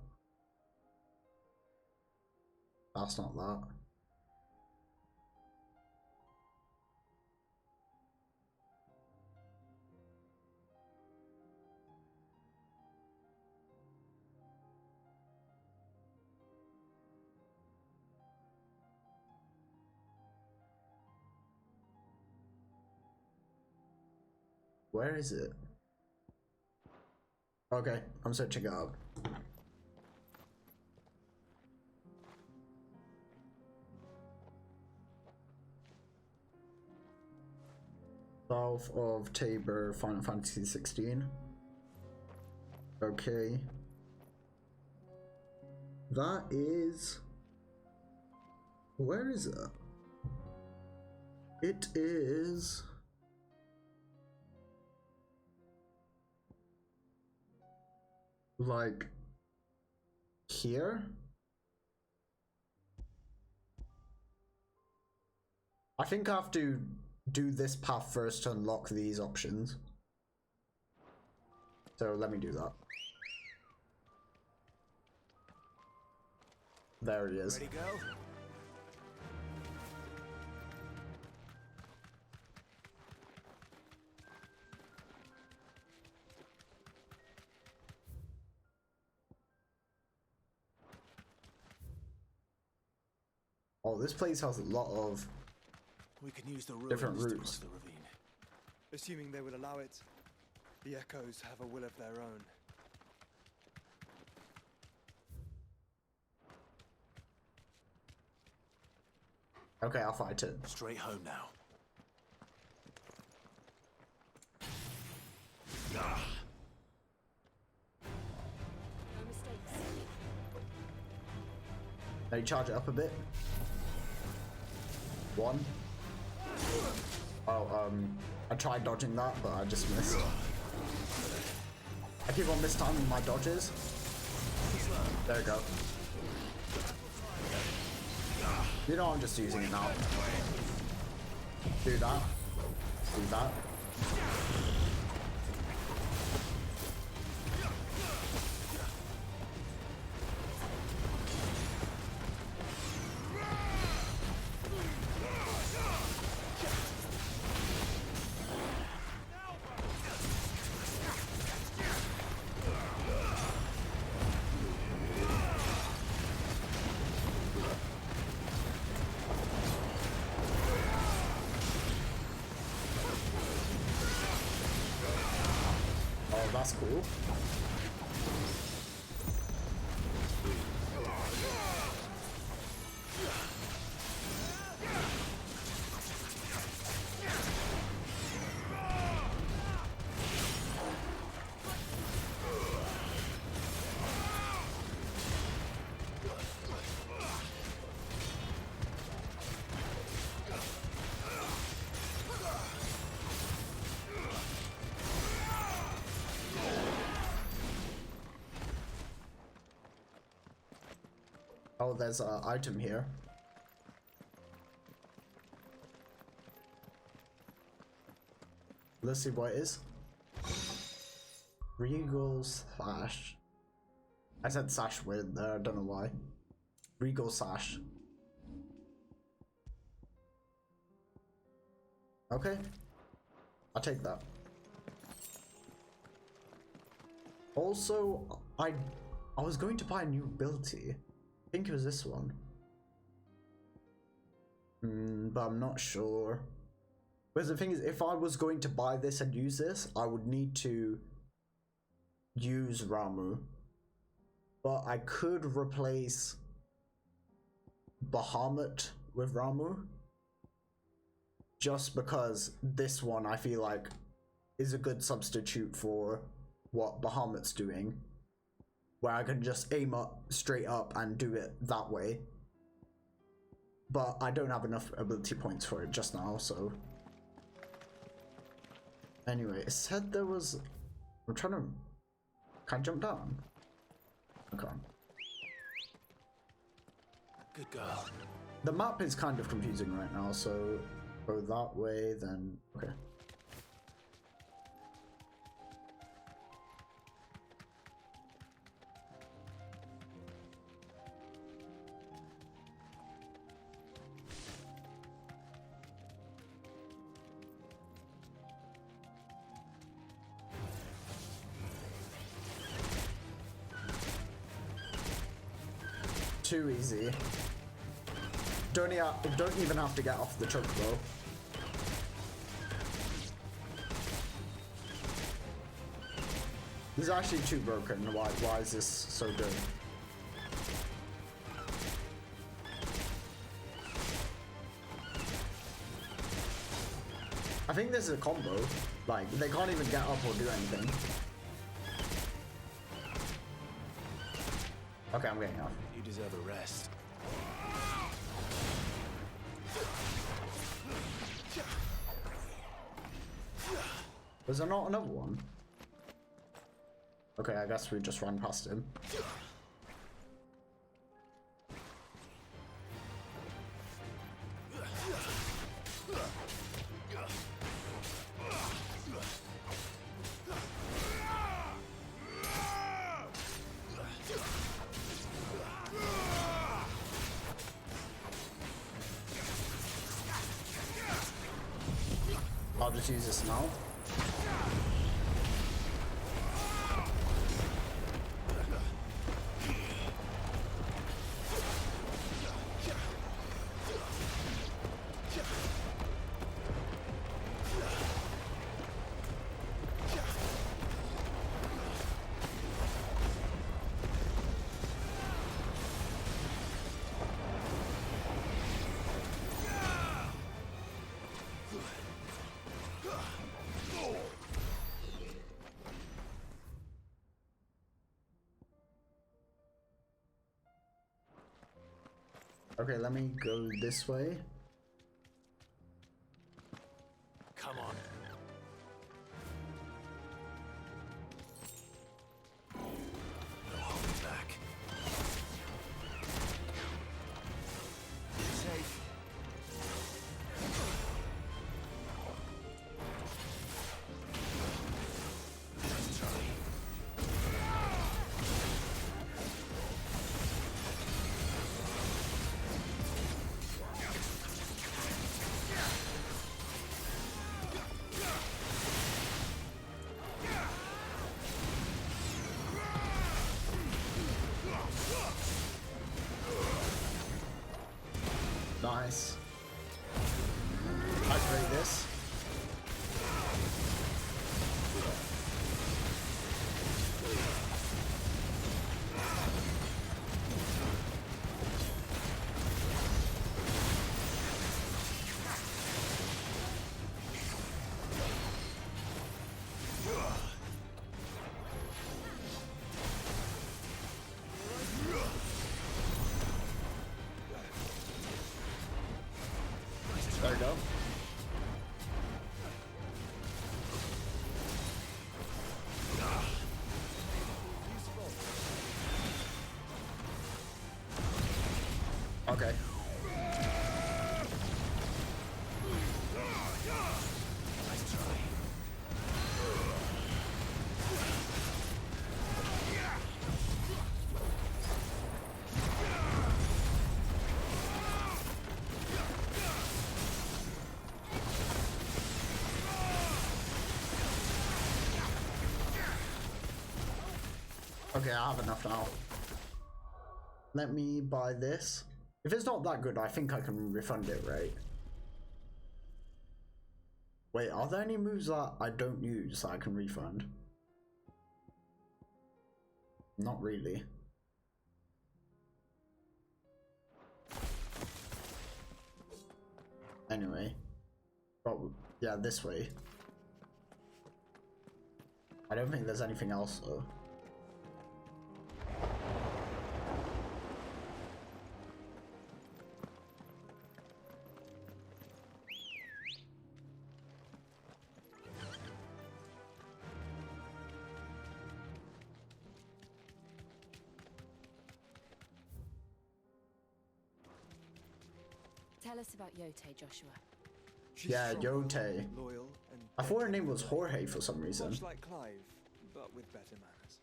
That's not that. Where is it? Okay, I'm searching it up. South of Tabor, Final Fantasy 16. Okay. That is... Where is it? It is... like here. I think I have to do this path first to unlock these options. So let me do that. There he is. Ready, go? Oh, this place has a lot of We can use the different ruins to routes. cross the ravine. Assuming they would allow it, the Echoes have a will of their own. Okay, I'll fight it. Straight home now. Now you charge it up a bit. One. Oh, I tried dodging that, but I just missed. I keep on mistiming my dodges. There we go. You know I'm just using it now. Do that. Do that. Oh, that's cool. Oh, there's an item here. Let's see what it is. Regal Sash. I said sash weird there, I don't know why. Regal Sash. Okay. I'll take that. Also, I was going to buy a new ability. I think it was this one. But I'm not sure. Because the thing is, if I was going to buy this and use this, I would need to use Ramuh. But I could replace Bahamut with Ramuh. Just because this one I feel like is a good substitute for what Bahamut's doing. Where I can just aim up, straight up and do it that way. But I don't have enough ability points for it just now, so... Anyway, it said there was... I'm trying to... Can I jump down? I can't. Good girl. The map is kind of confusing right now, so go that way, then okay. Too easy. Don't even have to get off the truck though. This is actually too broken. Why is this so good? I think this is a combo. Like, they can't even get up or do anything. Okay, I'm getting off. You deserve a rest. Was there not another one? Okay, I guess we just ran past him. I'll just use this now. Okay, let me go this way. Come on. No holding back. Safe. Let's try. Nice. Activate this. There we go. Okay. Nice try. Okay, I have enough now. Let me buy this. If it's not that good, I think I can refund it, right? Wait, are there any moves that I don't use that I can refund? Not really. Anyway. Oh, yeah, this way. I don't think there's anything else though. Tell us about Yote, Joshua. She's Yeah, strong, Yote. loyal, and I thought her name was Jorge for some reason. much like Clive, but with better manners.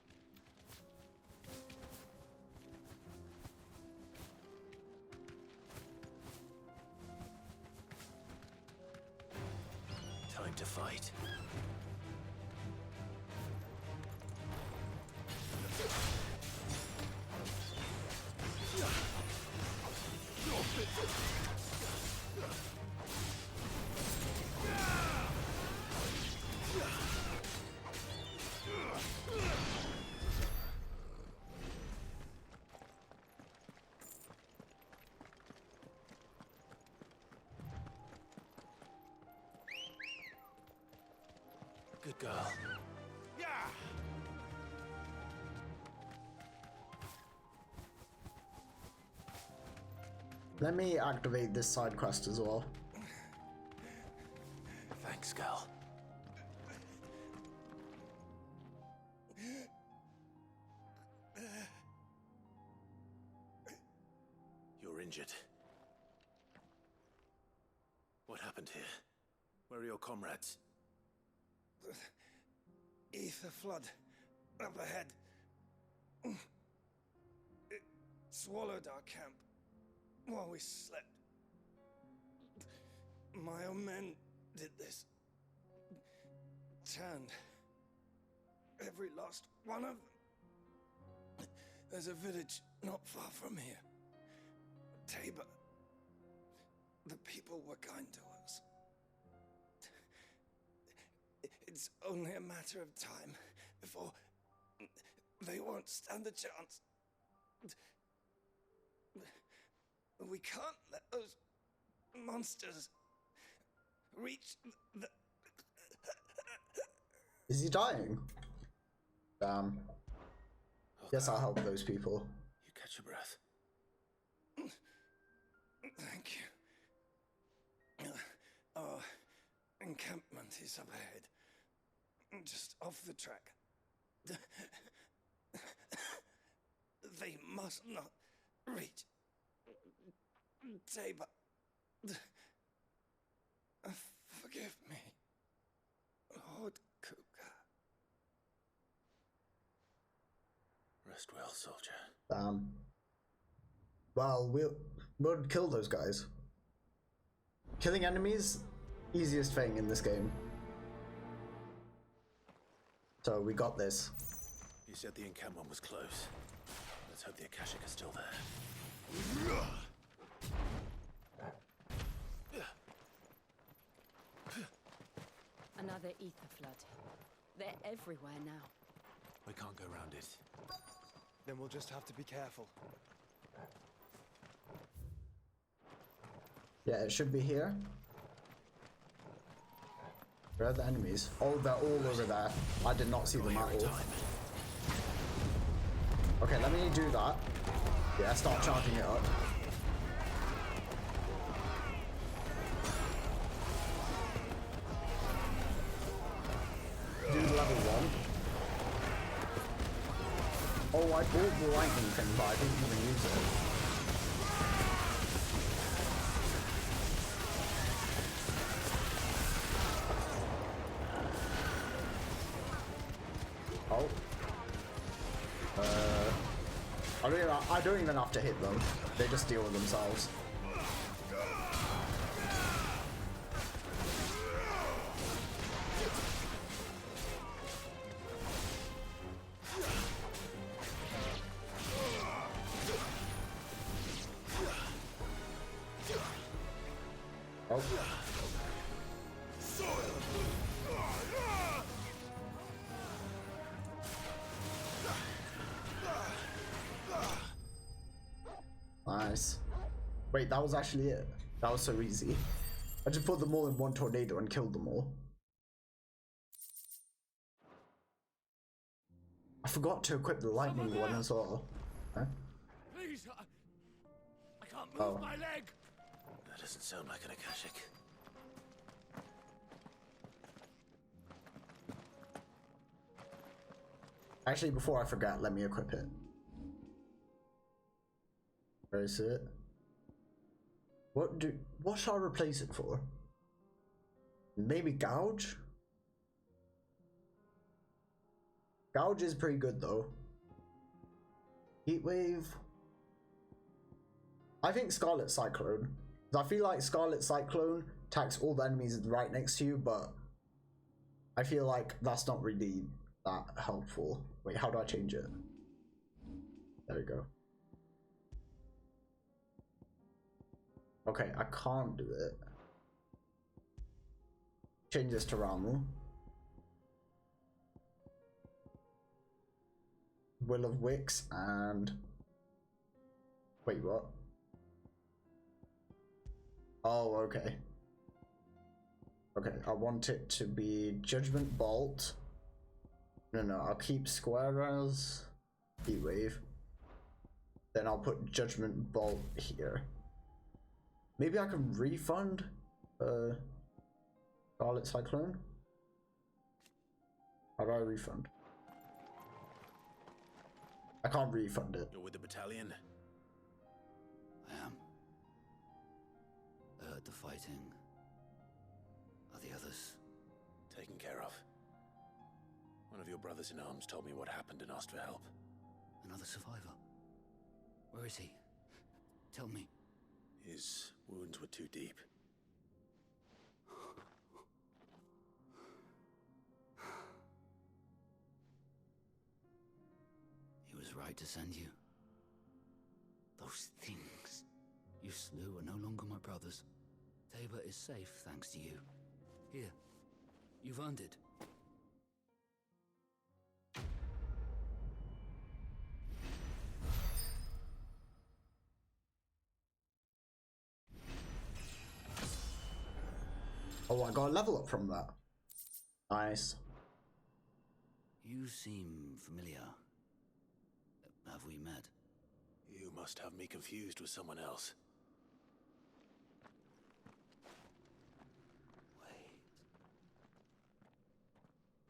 Time to fight. Good girl. Let me activate this side quest as well. Thanks, girl. You're injured. What happened here? Where are your comrades? Ether flood up ahead. It swallowed our camp while we slept. My own men did this. Turned every last one of them. There's a village not far from here. Tabor. The people were kind to us. It's only a matter of time before they won't stand a chance. We can't let those monsters reach the... Is he dying? Damn. Guess I'll help those people. You catch your breath. Thank you. Our encampment is up ahead. Just off the track. They must not reach Tabor. Forgive me, Lord Kuka. Rest well, soldier. Well, we'll kill those guys. Killing enemies, easiest thing in this game. So we got this. You said the encampment was close. Let's hope the Akashic is still there. Another ether flood. They're everywhere now. We can't go around it. Then we'll just have to be careful. Yeah, it should be here. Where are the enemies? Oh, they're all over there. I did not see them at all. Okay, let me do that. Yeah, start charging it up. Do level 1. Oh, I bought the lightning thing, but I didn't even use it. Oh. I don't even have to hit them. They just deal with themselves. Oh. Nice. Wait, that was actually it. That was so easy. I just put them all in one tornado and killed them all. I forgot to equip the lightning one as well. Huh? Please, I can't move my leg. That doesn't sound like an Akashic. Actually, before I forget, let me equip it. Where is it? What shall I replace it for? Maybe Gouge? Gouge is pretty good though. Heatwave. I think Scarlet Cyclone. I feel like Scarlet Cyclone attacks all the enemies right next to you, but I feel like that's not really that helpful. Wait, how do I change it? There we go. Okay, I can't do it. Change this to Ramu. Will of Wicks and... Wait, what? Oh, okay. Okay, I want it to be Judgment Bolt. No, I'll keep Square as Heatwave. Then I'll put Judgment Bolt here. Maybe I can refund Scarlet Cyclone? How do I refund? I can't refund it. You're with the battalion? I am. I heard the fighting. Are the others? Taken care of. One of your brothers in arms told me what happened and asked for help. Another survivor? Where is he? Tell me. His wounds were too deep. He was right to send you. Those things you slew are no longer my brothers. Tabor is safe thanks to you. Here, you've earned it. Oh, I got a level up from that. Nice. You seem familiar. Have we met? You must have me confused with someone else.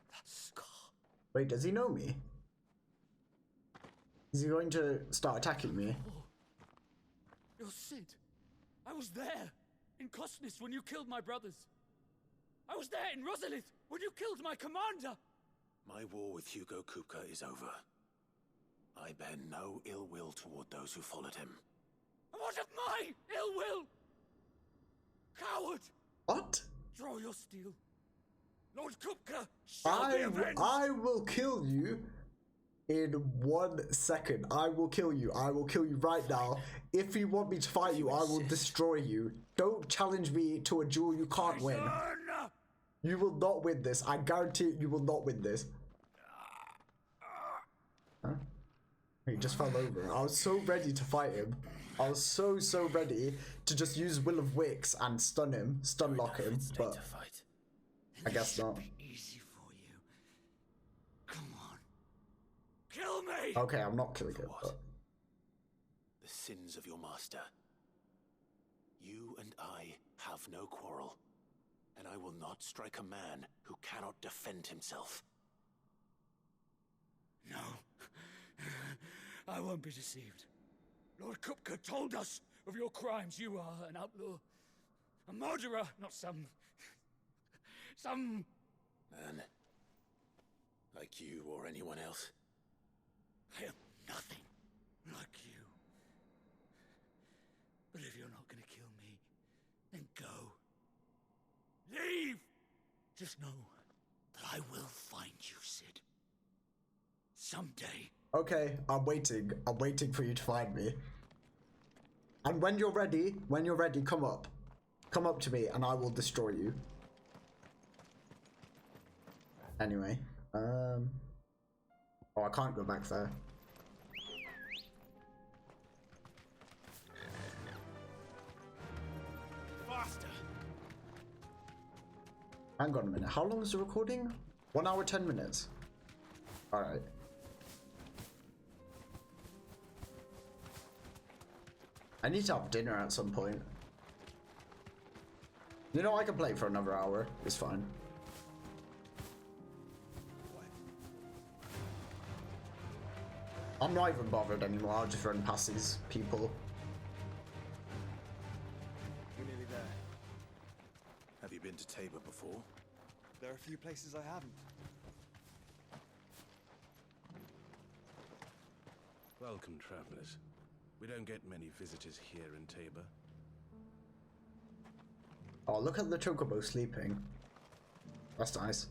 That scar. Wait, does he know me? Is he going to start attacking me? Oh, you're Sid. I was there in Kosnis when you killed my brothers. I was there in Rosalith when you killed my commander. My war with Hugo Kupka is over. I bear no ill will toward those who followed him. What of my ill will? Coward! What? Draw your steel. Lord Kupka shall be avenged! I will kill you in 1 second. I will kill you. I will kill you right now. If you want me to fight you, I will destroy you. Don't challenge me to a duel you can't win. You will not win this. I guarantee you will not win this. Huh? He just fell over. I was so ready to fight him. I was so ready to just use Will of Wicks and stun him, stun lock him, but I guess not. Easy for you. Come on. Kill me! Okay, I'm not killing him. But... The sins of your master. You and I have no quarrel, and I will not strike a man who cannot defend himself. No. I won't be deceived. Lord Kupka told us of your crimes. You are an outlaw. A murderer, not some man. Like you or anyone else. I am nothing like you. But if you're not gonna kill me, then go. Leave! Just know that I will find you, Sid. Someday. Okay, I'm waiting. I'm waiting for you to find me. And when you're ready, come up. Come up to me and I will destroy you. Anyway, oh, I can't go back there. Faster. Hang on a minute. How long is the recording? 1 hour, 10 minutes. Alright. I need to have dinner at some point. You know, I can play for another hour. It's fine. I'm not even bothered anymore. I'll just run past these people. We're nearly there. been to Tabor before? There are a few places I haven't. Welcome, travelers. We don't get many visitors here in Tabor. Oh, look at the chocobo sleeping. That's nice.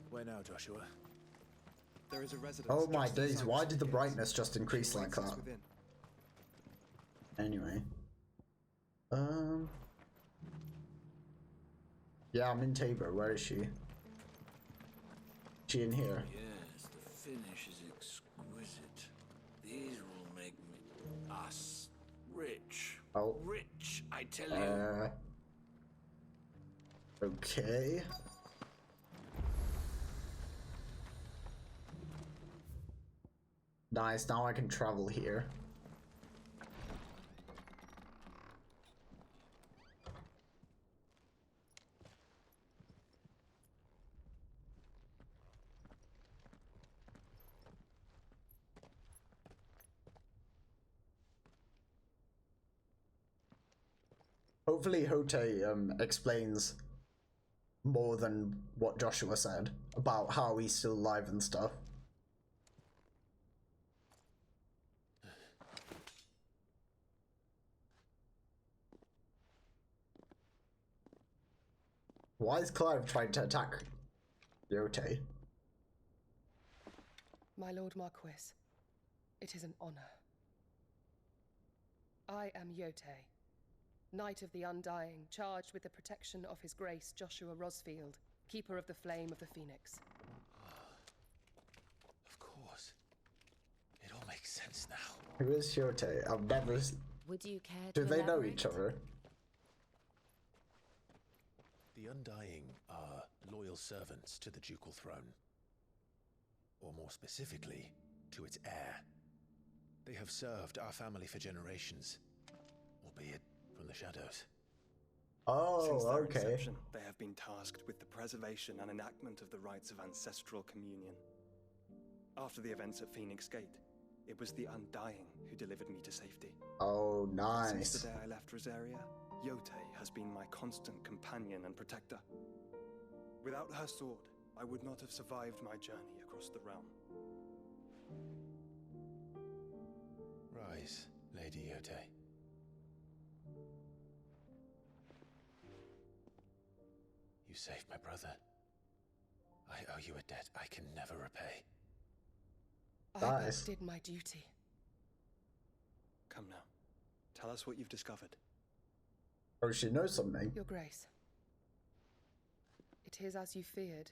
Where now, Joshua? There is a residence. Oh my just days, inside why the did the gates. brightness just increase like Awaits us that? within. Anyway. Yeah, I'm in Tabor. Where is she? She in here? Yes, the finish is exquisite. These will make us rich. Oh. Rich, I tell you. Okay. Nice, now I can travel here. Hopefully Hote explains more than what Joshua said about how he's still alive and stuff. Why is Clive trying to attack Yote? My Lord Marquis, it is an honor. I am Yote, Knight of the Undying, charged with the protection of His Grace Joshua Rosfield, Keeper of the Flame of the Phoenix. Of course. It all makes sense now. Who is Yote? I've never... Would you care Do to they know elaborate? each other? The Undying are loyal servants to the ducal throne. Or more specifically, to its heir. They have served our family for generations, albeit from the shadows. Oh, Since their okay. inception, they have been tasked with the preservation and enactment of the rites of ancestral communion. After the events at Phoenix Gate, it was the Undying who delivered me to safety. Oh, nice. Since the day I left Rosaria, Yote has been my constant companion and protector. Without her sword, I would not have survived my journey across the realm. Rise, Lady Yote. You saved my brother. I owe you a debt I can never repay. I Nice. but did my duty. Come now, tell us what you've discovered. Oh, she knows something. Your Grace. It is as you feared.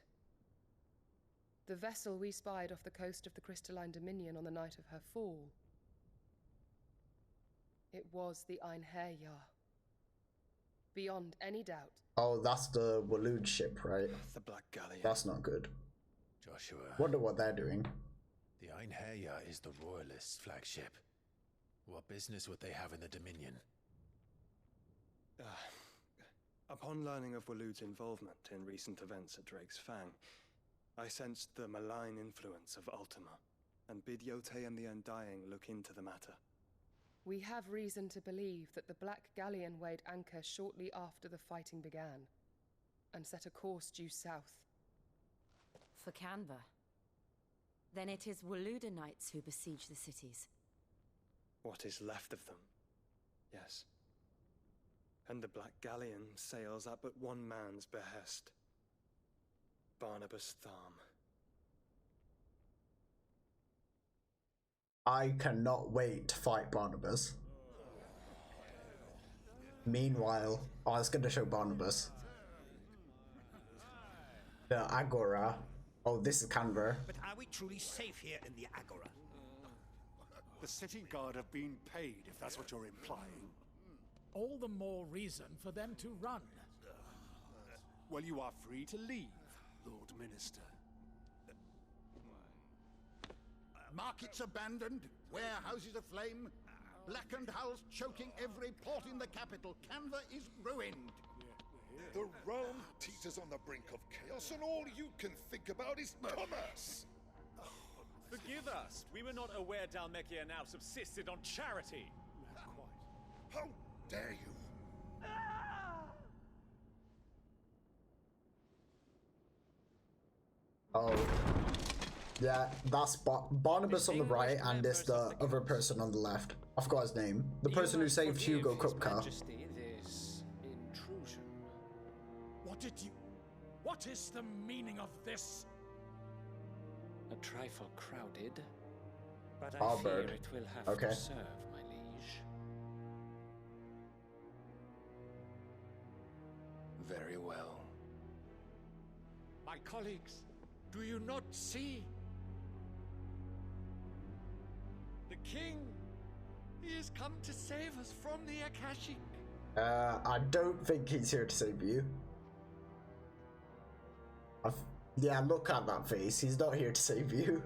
The vessel we spied off the coast of the Crystalline Dominion on the night of her fall. It was the Einherjar. Beyond any doubt. Oh, that's the Waloed ship, right? The Black Galleon. That's not good. Joshua. Wonder what they're doing. The Einherjar is the Royalists' flagship. What business would they have in the Dominion? Upon learning of Waloed's involvement in recent events at Drake's Fang, I sensed the malign influence of Ultima, and bid Yote and the Undying look into the matter. We have reason to believe that the Black Galleon weighed anchor shortly after the fighting began, and set a course due south. For Canva. Then it is Waluda Knights who besiege the cities. What is left of them, yes. And the Black Galleon sails at but one man's behest. Barnabas Tharm. I cannot wait to fight Barnabas. Meanwhile, I was going to show Barnabas. The Agora. Oh, this is Canberra. But are we truly safe here in the Agora? The city guard have been paid, if that's what you're implying. All the more reason for them to run. Well, you are free to leave, Lord Minister. Markets abandoned, warehouses aflame, blackened hulls choking every port in the capital. Canva is ruined. The realm teeters on the brink of chaos, and all you can think about is commerce. Forgive us. We were not aware Dalmekia now subsisted on charity. How dare you? Oh. Yeah, that's Barnabas on the right, and it's the other person on the left. I forgot his name. The person who saved Hugo Kupka. This intrusion. What is the meaning of this? A trifle crowded, but I Harvard. fear it will have to serve, my liege. Very well. My colleagues, do you not see? The king, he has come to save us from the Akashic. I don't think he's here to save you. Yeah, look at that face. He's not here to save you.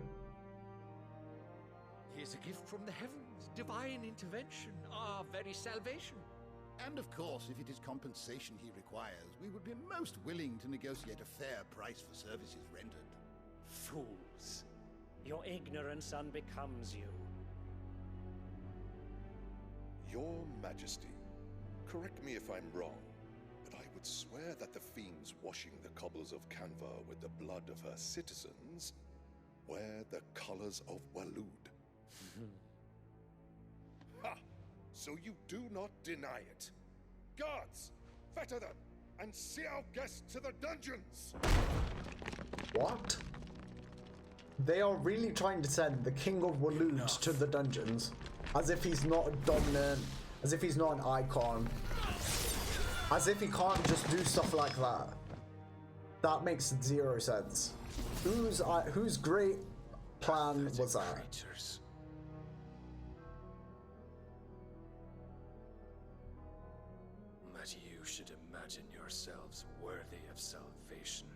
He is a gift from the heavens, divine intervention, our very salvation. And of course, if it is compensation he requires, we would be most willing to negotiate a fair price for services rendered. Fools. Your ignorance unbecomes you. Your Majesty, correct me if I'm wrong, but I would swear that the fiends washing the cobbles of Canva with the blood of her citizens wear the colors of Waloed. Ha! So you do not deny it. Guards, fetter them, and see our guests to the dungeons! What? They are really trying to send the King of Waloed to the dungeons. As if he's not a dominant, as if he's not an icon. As if he can't just do stuff like that. That makes zero sense. Whose great plan was that? Creatures. That you should imagine yourselves worthy of salvation.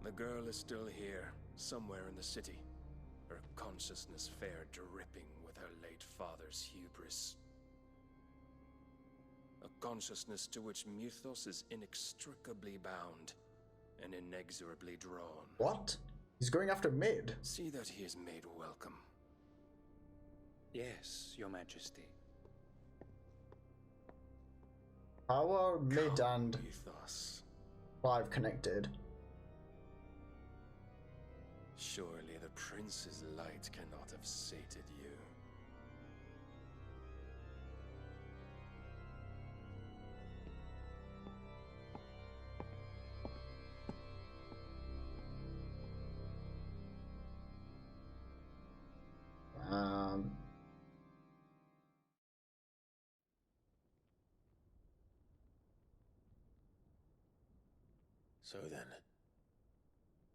The girl is still here, somewhere in the city. Her consciousness fair dripping with her late father's hubris. A consciousness to which Mythos is inextricably bound and inexorably drawn. What? He's going after Mid. See that he is made welcome. Yes, Your Majesty. How are Mid and Mythos. Clive connected? Surely the prince's light cannot have sated you. So then,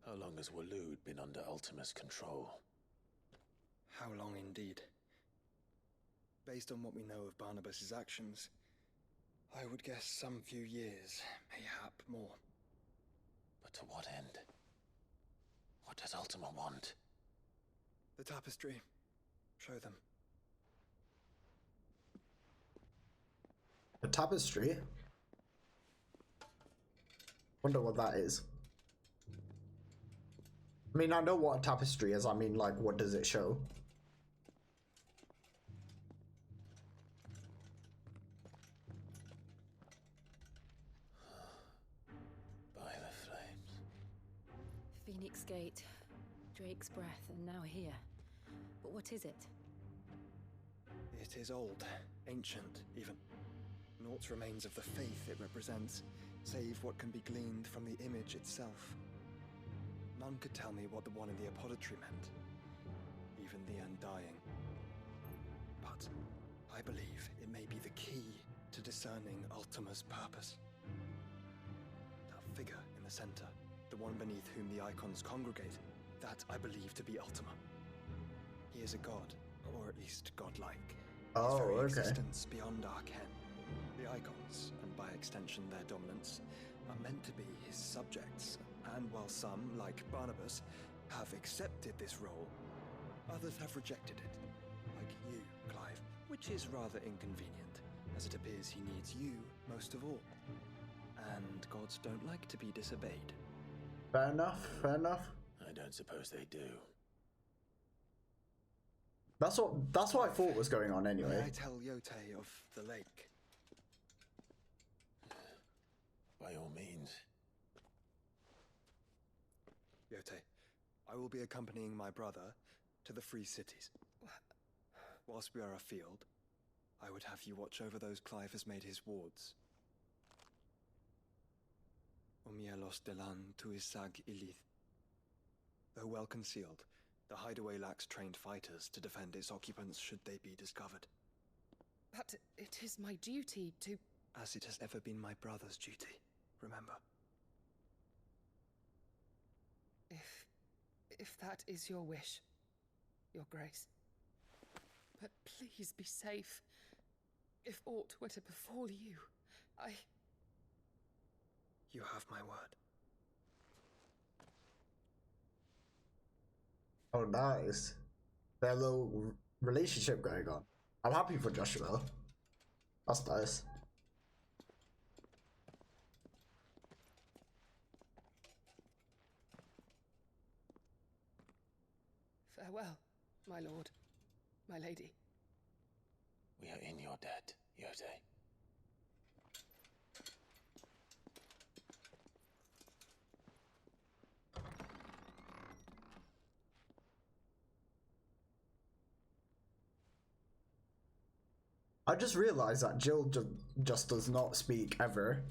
how long has Waloed been under Ultima's control? How long indeed? Based on what we know of Barnabas's actions, I would guess some few years, mayhap more. But to what end? What does Ultima want? The tapestry. Show them. A tapestry? Wonder what that is. I mean, I know what a tapestry is. I mean, like, what does it show? By the flames. Phoenix Gate, Drake's Breath, and now here. But what is it? It is old, ancient, even. Naught remains of the faith it represents, save what can be gleaned from the image itself. None could tell me what the one in the apothecary meant, even the Undying. But I believe it may be the key to discerning Ultima's purpose. That figure in the center, the one beneath whom the icons congregate, that I believe to be Ultima. He is a god, or at least godlike. Oh, His very okay. existence beyond our ken. The icons, and by extension their dominance, are meant to be his subjects, and while some, like Barnabas, have accepted this role, others have rejected it, like you, Clive, which is rather inconvenient, as it appears he needs you most of all. And gods don't like to be disobeyed. Fair enough, fair enough. I don't suppose they do. That's what I thought was going on anyway. May I tell Yote of the lake? By all means. Yote, I will be accompanying my brother to the Free Cities. Whilst we are afield, I would have you watch over those Clive has made his wards. Omielos delan tuisag ilith. Though well concealed, the hideaway lacks trained fighters to defend its occupants should they be discovered. But it is my duty to... As it has ever been my brother's duty, remember. If that is your wish, Your Grace. But please be safe. If aught were to befall you, You have my word. Oh, nice. Their little relationship going on. I'm happy for Joshua. That's nice. Farewell, my lord, my lady. We are in your debt, Yote. I just realized that Jill just does not speak ever.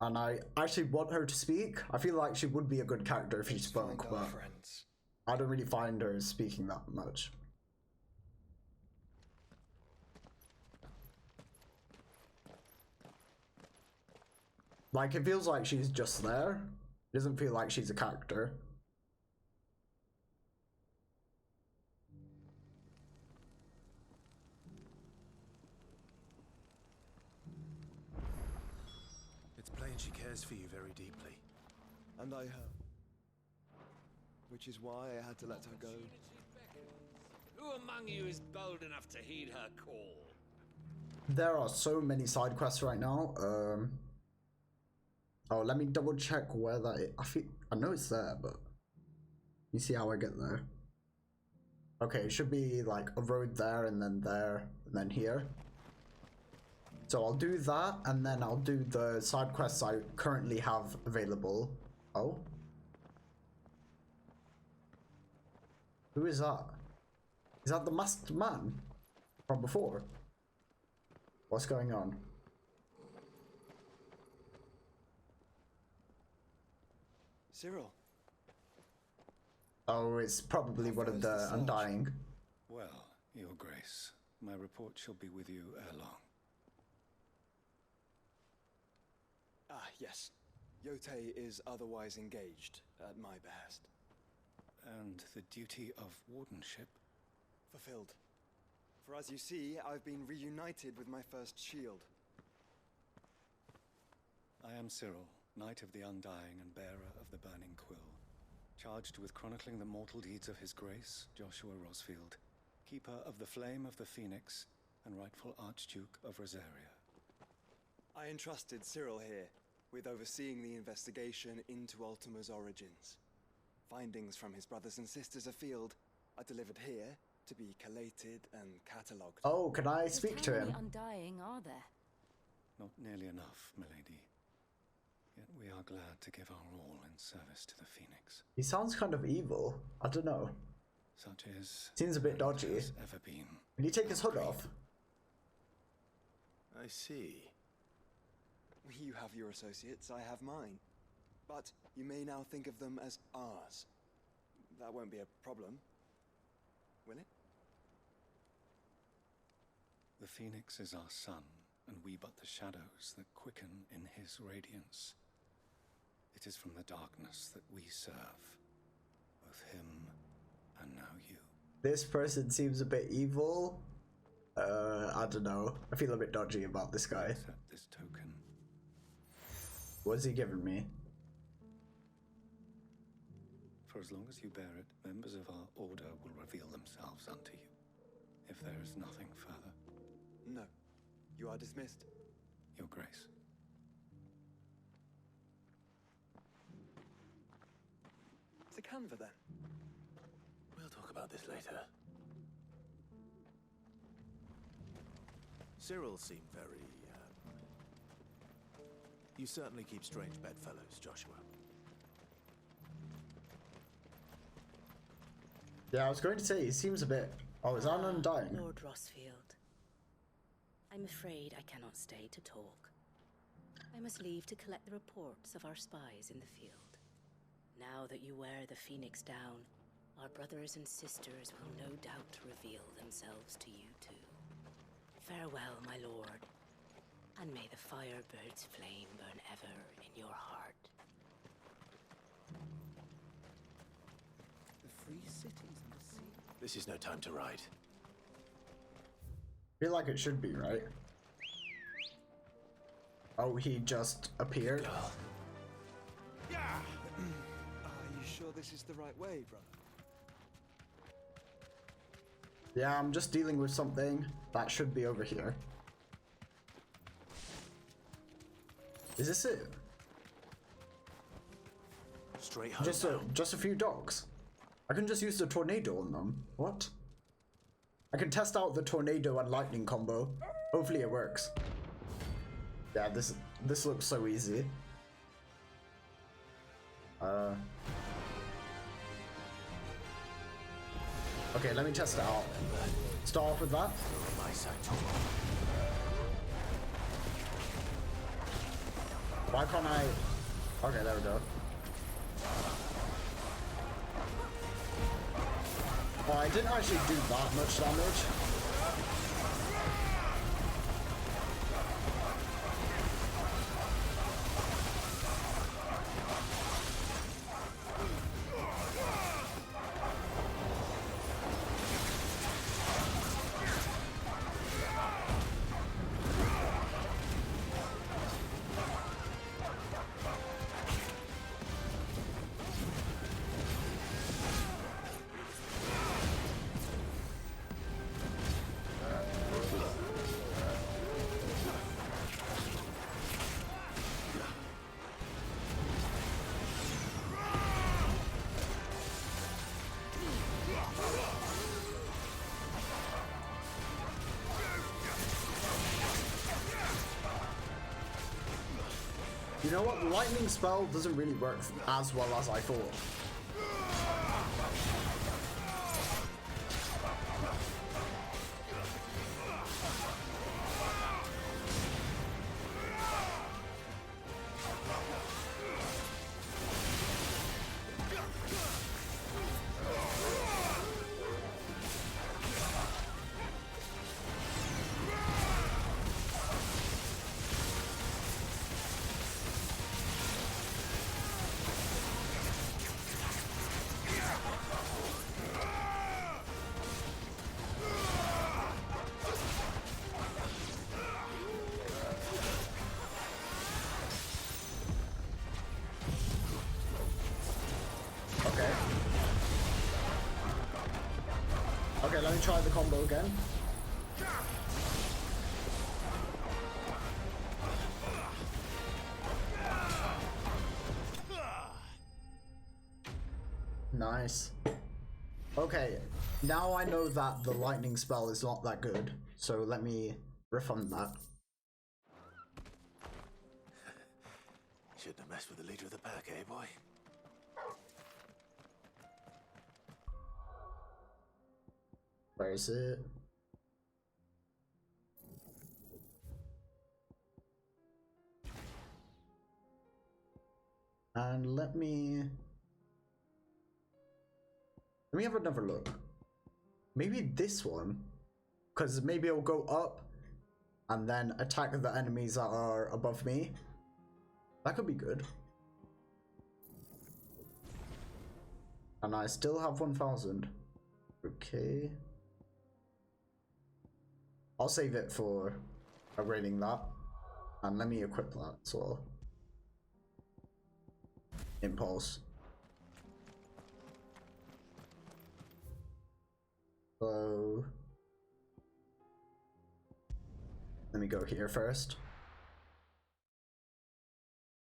And I actually want her to speak. I feel like she would be a good character if she spoke, but I don't really find her speaking that much. Like, it feels like she's just there. It doesn't feel like she's a character. It's plain she cares for you very deeply. And I her. Which is why I had to let her go. Who among you is bold enough to heed her call? There are so many side quests right now. Oh, let me double check where that is. I know it's there, but you see how I get there. Okay, it should be like a road there and then here. So I'll do that, and then I'll do the side quests I currently have available. Oh? Who is that? Is that the masked man from before? What's going on? Cyril. Oh, it's probably one of the Undying. Well, Your Grace, my report shall be with you ere long. Ah, yes. Yote is otherwise engaged, at my behest. And the duty of wardenship? Fulfilled. For as you see, I've been reunited with my first shield. I am Cyril, Knight of the Undying and bearer of the Burning Quill, charged with chronicling the mortal deeds of His Grace, Joshua Rosfield, keeper of the Flame of the Phoenix and rightful Archduke of Rosaria. I entrusted Cyril here with overseeing the investigation into Ultima's origins. Findings from his brothers and sisters afield are delivered here to be collated and catalogued. Oh, can I speak to him? How many Undying are there? Not nearly enough, milady. Yet we are glad to give our all in service to the Phoenix. He sounds kind of evil. I don't know. Such is... Seems a bit dodgy. Has ever been. Can you take his hood off? I see. You have your associates, I have mine. But you may now think of them as ours. That won't be a problem, will it? The Phoenix is our sun, and we but the shadows that quicken in his radiance. It is from the darkness that we serve, both him and now you. This person seems a bit evil. I don't know. I feel a bit dodgy about this guy. Accept this token. What's he giving me? For as long as you bear it, members of our order will reveal themselves unto you. If there is nothing further. No. You are dismissed. Your Grace. To Canva, then. We'll talk about this later. Cyril seemed very, You certainly keep strange bedfellows, Joshua. Yeah, I was going to say, he seems a bit... Oh, is that an Undying? Lord Rosfield. I'm afraid I cannot stay to talk. I must leave to collect the reports of our spies in the field. Now that you wear the Phoenix down, our brothers and sisters will no doubt reveal themselves to you too. Farewell, my lord, and may the Firebird's flame burn ever in your heart. The free cities and the sea. This is no time to ride. Feel like it should be, right? Oh, he just appeared? Are you sure this is the right way, brother? Yeah, I'm just dealing with something that should be over here. Is this it? Straight home. Just a few dogs. I can just use the tornado on them. What? I can test out the tornado and lightning combo. Hopefully it works. Yeah, this looks so easy. Okay, let me test it out. Start off with that. Why can't I... Okay, there we go. Oh, I didn't actually do that much damage. You know what? The lightning spell doesn't really work as well as I thought. Okay, let me try the combo again. Nice. Okay, now I know that the lightning spell is not that good, so let me refund that. Shouldn't have messed with the leader of the pack, eh, boy? Where is it? And let me have another look. Maybe this one, because maybe it'll go up and then attack the enemies that are above me. That could be good. And I still have 1,000. Okay. I'll save it for upgrading that. And let me equip that as well. Impulse. So let me go here first.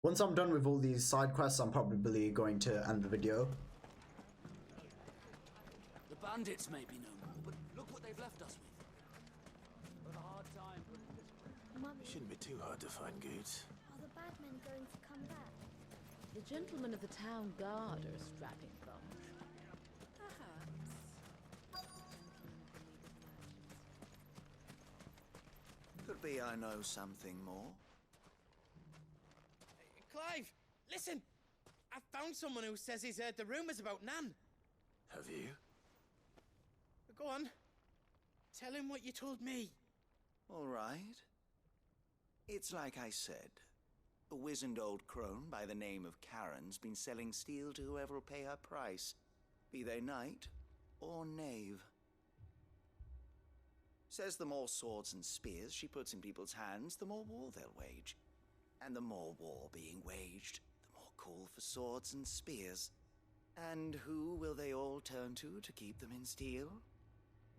Once I'm done with all these side quests, I'm probably going to end the video. The bandits may be no more, but look what they've left us with. But a hard time putting this. Shouldn't be too hard to find goods. Are the bad men men going to come back? The gentlemen of the town guard are a strapping bunch. Perhaps. Could be I know something more. Clive, listen! I found someone who says he's heard the rumors about Nan. Have you? Go on. Tell him what you told me. All right. It's like I said. A wizened old crone by the name of Karen's been selling steel to whoever will pay her price, be they knight or knave. Says the more swords and spears she puts in people's hands, the more war they'll wage. And the more war being waged, the more call for swords and spears. And who will they all turn to keep them in steel?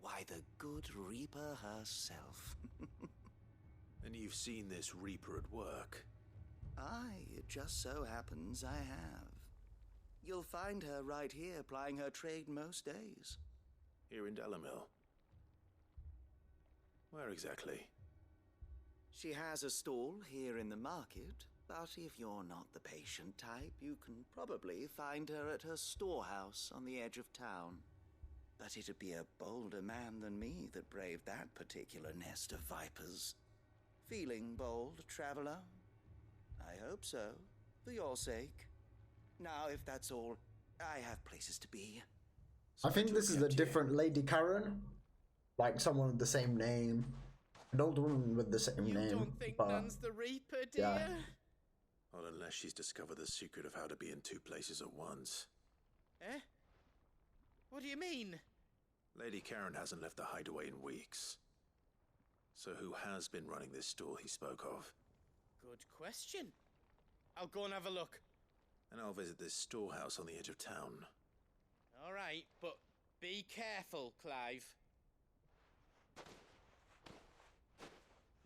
Why, the good Reaper herself. And you've seen this Reaper at work? Aye, it just so happens I have. You'll find her right here plying her trade most days. Here in Delamil? Where exactly? She has a stall here in the market, but if you're not the patient type, you can probably find her at her storehouse on the edge of town. But it'd be a bolder man than me that braved that particular nest of vipers. Feeling bold, traveler? I hope so, for your sake. Now, if that's all, I have places to be. I think this is a different Lady Karen. Like someone with the same name. An old woman with the same name. You don't think Nan's the Reaper, do yeah. you? Not unless she's discovered the secret of how to be in two places at once. Eh? What do you mean? Lady Karen hasn't left the hideaway in weeks. So who has been running this stall he spoke of? Good question. I'll go and have a look. And I'll visit this storehouse on the edge of town. All right, but be careful, Clive.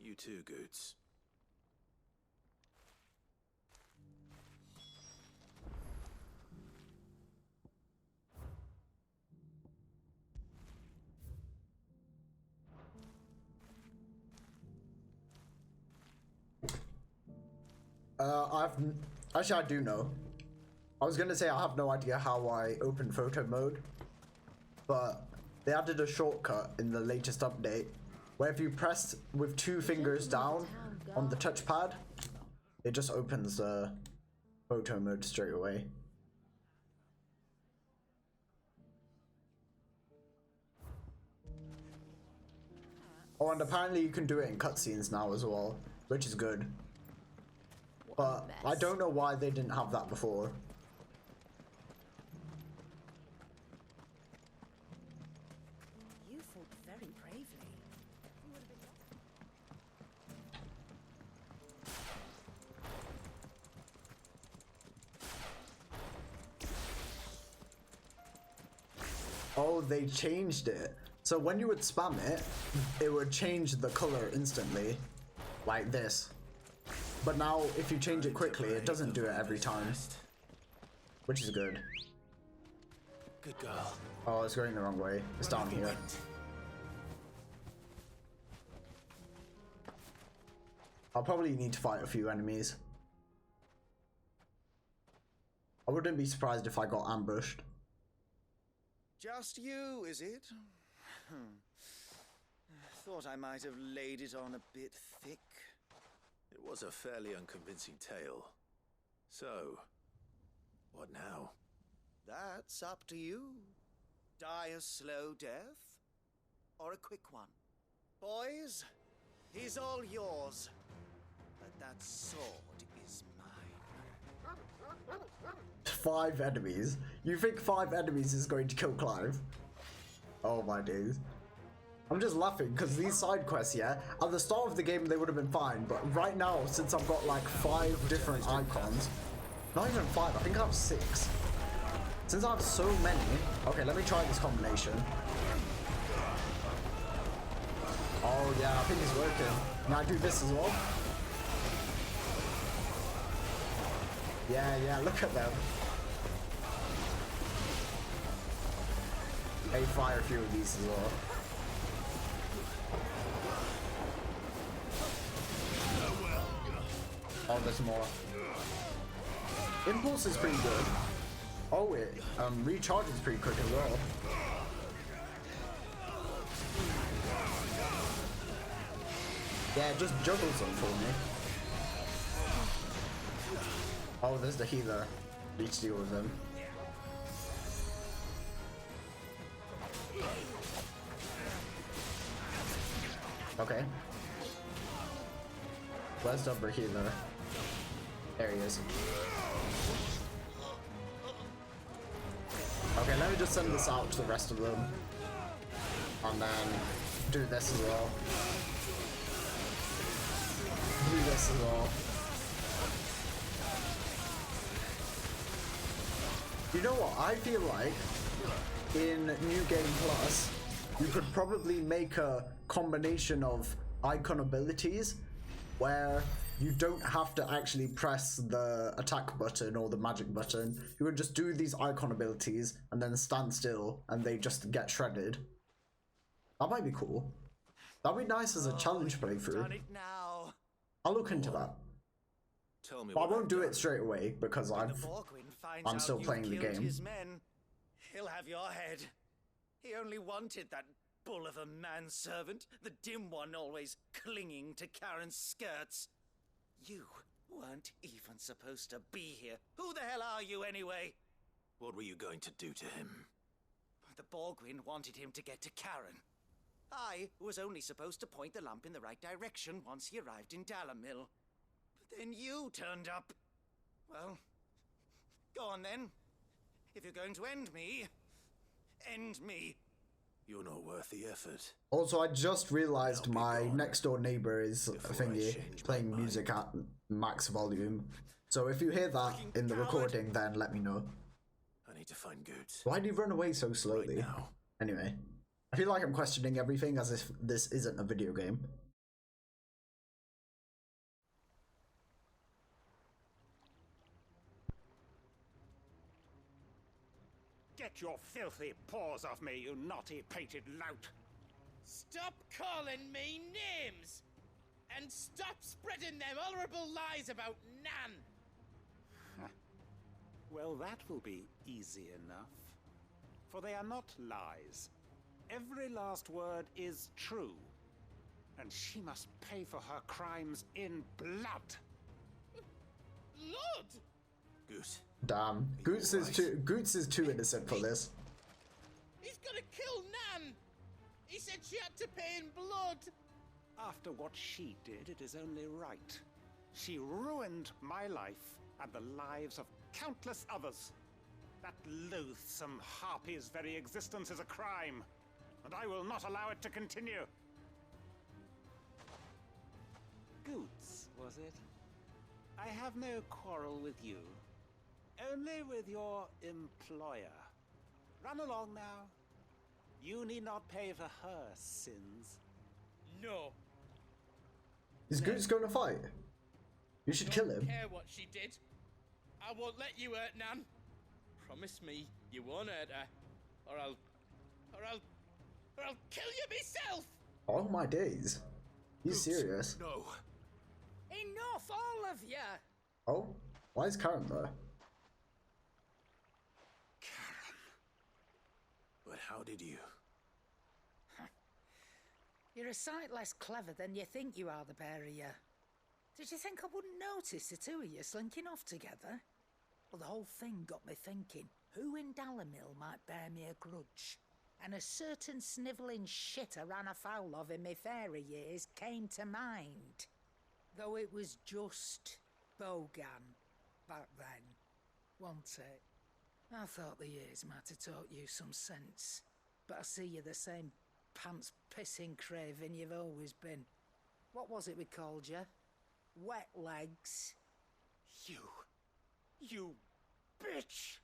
You too, Goots. Actually, I do know. I was gonna say I have no idea how I open photo mode, but they added a shortcut in the latest update where if you press with two fingers down on the touchpad, it just opens photo mode straight away. Oh, and apparently you can do it in cutscenes now as well, which is good. But I don't know why they didn't have that before. You fought very bravely. Oh, they changed it. So when you would spam it, it would change the color instantly, like this. But now, if you change it quickly, it doesn't do it every time, which is good. Good girl. Oh, it's going the wrong way. It's down here. I'll probably need to fight a few enemies. I wouldn't be surprised if I got ambushed. Just you, is it? Thought I might have laid it on a bit thick. It was a fairly unconvincing tale. So, what now? That's up to you. Die a slow death, or a quick one. Boys, he's all yours. But that sword is mine. 5 enemies? You think 5 enemies is going to kill Clive? Oh my days. I'm just laughing because these side quests, yeah, at the start of the game they would have been fine, but right now, since I've got like 5 different icons, not even 5, I think I have 6. Since I have so many, okay, let me try this combination. Oh yeah, I think it's working. Can I do this as well? Yeah, look at them. Hey, fire a few of these as well. Oh, there's more. Impulse is pretty good. Oh, it recharges pretty quick as well. Yeah, it just juggles them for me. Oh, there's the healer. Need to deal with him. Okay. Where's the healer? There he is. Okay, let me just send this out to the rest of them. And then do this as well. Do this as well. You know what? I feel like in New Game Plus, you could probably make a combination of icon abilities where you don't have to actually press the attack button or the magic button. You would just do these icon abilities and then stand still and they just get shredded. That might be cool. That'd be nice as a challenge playthrough. Done it now. I'll look into that. Tell me But I what won't I've do done. it straight away because When I'm the Borgwyn finds I'm out still you've playing the killed game. his men, he'll have your head. He only wanted that bull of a manservant, the dim one always clinging to Karen's skirts. You weren't even supposed to be here. Who the hell are you anyway? What were you going to do to him? The Borgwyn wanted him to get to Karen. I was only supposed to point the lamp in the right direction once he arrived in Dalamil. But then you turned up. Well, go on then. If you're going to end me, end me. You're not worth the effort. Also, I just realized my next door neighbor is thingy playing music at max volume. So if you hear that in the recording, then let me know. I need to find Goots. Why did he run away so slowly? Right now. Anyway, I feel like I'm questioning everything as if this isn't a video game. Get your filthy paws off me, you naughty-pated lout! Stop calling me names! And stop spreading them horrible lies about Nan! Well, that will be easy enough. For they are not lies. Every last word is true. And she must pay for her crimes in blood. Lord! Goose. Damn, Goots is too innocent for this. He's gonna kill Nan! He said she had to pay in blood! After what she did, it is only right. She ruined my life and the lives of countless others. That loathsome harpy's very existence is a crime, and I will not allow it to continue. Goots, was it? I have no quarrel with you. Only with your employer. Run along now. You need not pay for her sins. No. Is Goots going to fight? You should kill him. I don't care what she did. I won't let you hurt Nan. Promise me you won't hurt her, or I'll kill you myself. Oh my days. You serious? No. Enough, all of you. Oh, why is Karen there? But how did you? You're a sight less clever than you think you are, the pair of you. Did you think I wouldn't notice the two of you slinking off together? Well, the whole thing got me thinking, who in Dalamil might bear me a grudge? And a certain snivelling shit I ran afoul of in my fairy years came to mind. Though it was just Bogan back then, wasn't it? I thought the years might have taught you some sense, but I see you're the same pants-pissing craven you've always been. What was it we called you? Wet legs? You bitch!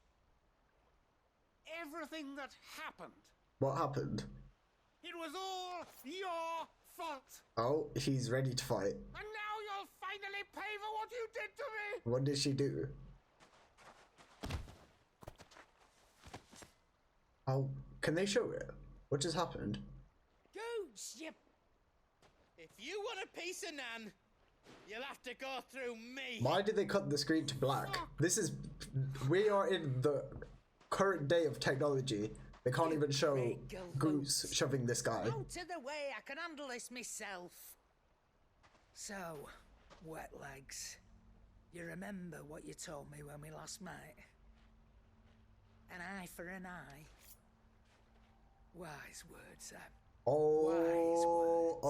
Everything that happened. What happened? It was all your fault. Oh, he's ready to fight. And now you'll finally pay for what you did to me. What did she do? Oh, can they show it? What just happened? Goots, you... If you want a piece of Nan, you You'll have to go through me. Why did they cut the screen to black? This is... We are in the current day of technology. They can't even show Goose shoving this guy. Out of the way, I can handle this myself. So, wet legs. You remember what you told me when we last met? An eye for an eye. Wise words, Sam. Oh,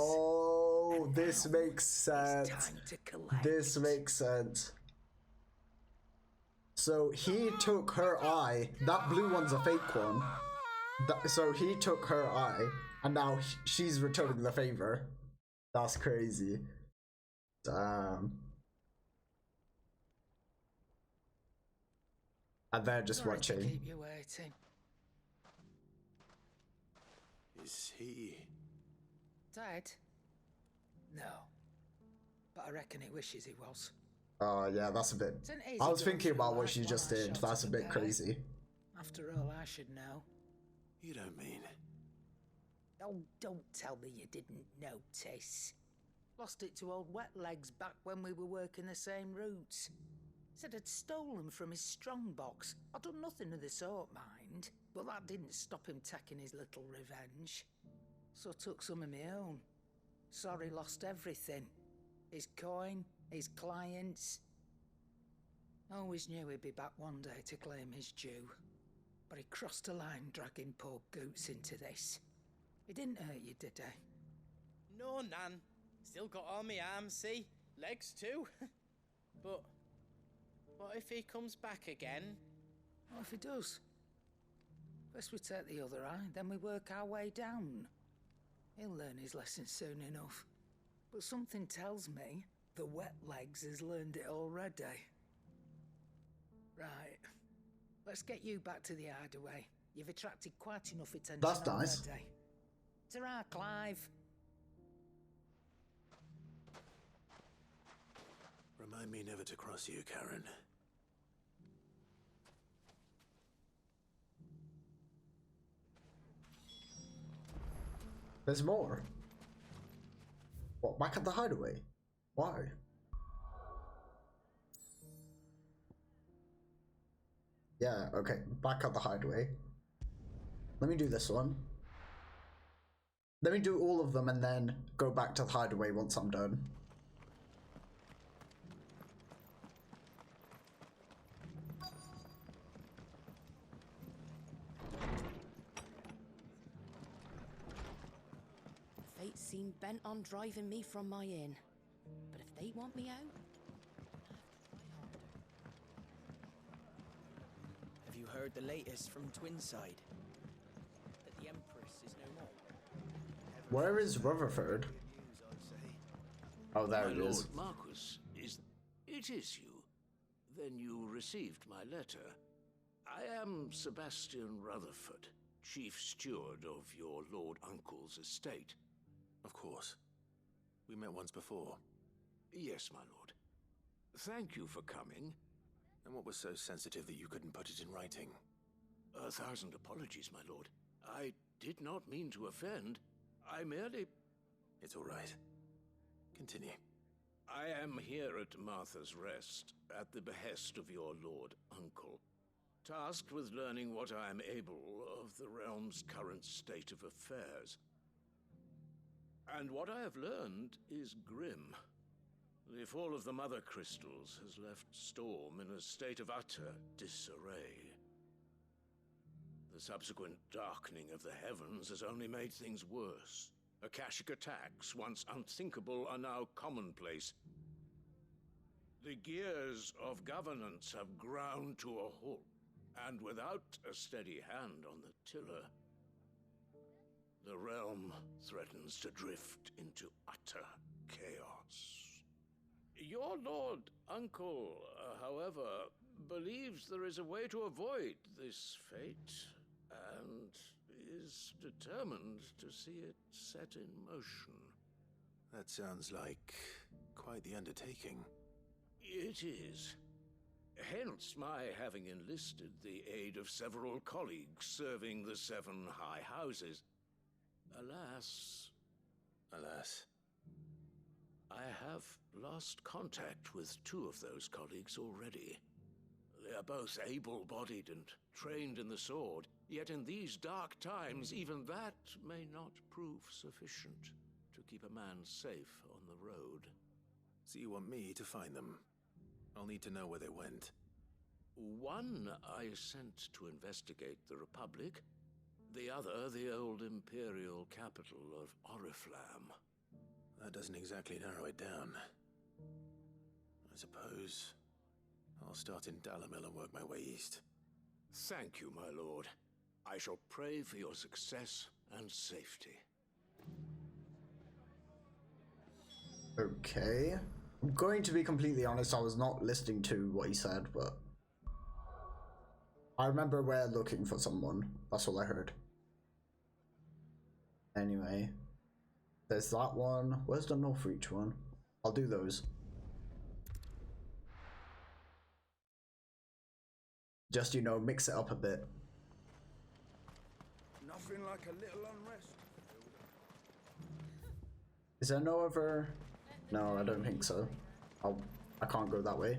this makes sense. This makes sense. So he took her eye. That blue one's a fake one. So he took her eye, and now she's returning the favor. That's crazy. Damn. And they're just Sorry watching. to keep you waiting. Is he... Dead? No. But I reckon he wishes he was. Oh yeah, that's a bit... I was thinking about what she just did. That's a bit crazy. After all, I should know. You don't mean... Oh, don't tell me you didn't notice. Lost it to old Wet Legs back when we were working the same routes. Said I'd stolen from his strongbox. I'd done nothing of the sort, mind. But that didn't stop him taking his little revenge. So I took some of my own. Sorry, lost everything. His coin, his clients. Always knew he'd be back one day to claim his due. But he crossed a line dragging poor Goots into this. He didn't hurt you, did he? No, Nan. Still got all my arms, see? Legs too. But what if he comes back again? What if he does? First we take the other eye, then we work our way down. He'll learn his lesson soon enough. But something tells me the Wet Legs has learned it already. Right. Let's get you back to the hideaway. You've attracted quite enough attention. That's nice. Already. Ta-ra, Clive. Remind me never to cross you, Karen. There's more. What, back at the hideaway? Why? Yeah, okay, back at the hideaway. Let me do this one. Let me do all of them and then go back to the hideaway once I'm done. Fate seemed bent on driving me from my inn. But if they want me out, Have you heard the latest from Twinside? That the Empress is no more. Where is Rutherford? Oh, there he is. Lord Marquis, it is you? Then you received my letter. I am Sebastian Rutherford, Chief Steward of your Lord Uncle's estate. Of course. We met once before. Yes, my lord. Thank you for coming. And what was so sensitive that you couldn't put it in writing? 1,000 apologies, my lord. I did not mean to offend. I merely... It's all right. Continue. I am here at Martha's Rest, at the behest of your Lord Uncle, tasked with learning what I am able of the realm's current state of affairs. And what I have learned is grim. The fall of the Mother Crystals has left Storm in a state of utter disarray. The subsequent darkening of the heavens has only made things worse. Akashic attacks, once unthinkable, are now commonplace. The gears of governance have ground to a halt, and without a steady hand on the tiller, the realm threatens to drift into utter chaos. Your Lord Uncle, however, believes there is a way to avoid this fate, and is determined to see it set in motion. That sounds like quite the undertaking. It is. Hence my having enlisted the aid of several colleagues serving the 7 high houses. Alas... Alas. I have lost contact with 2 of those colleagues already. They are both able-bodied and trained in the sword, yet in these dark times, even that may not prove sufficient to keep a man safe on the road. So you want me to find them? I'll need to know where they went. One I sent to investigate the Republic, the other the old Imperial capital of Oriflamme. That doesn't exactly narrow it down. I suppose I'll start in Dalamil and work my way east. Thank you, my lord. I shall pray for your success and safety. Okay. I'm going to be completely honest, I was not listening to what he said, but I remember we're looking for someone. That's all I heard. Anyway, there's that one. Where's the Northreach one? I'll do those. Just, you know, mix it up a bit. Nothing like a little unrest. Is there no other? No, I don't think so. I can't go that way.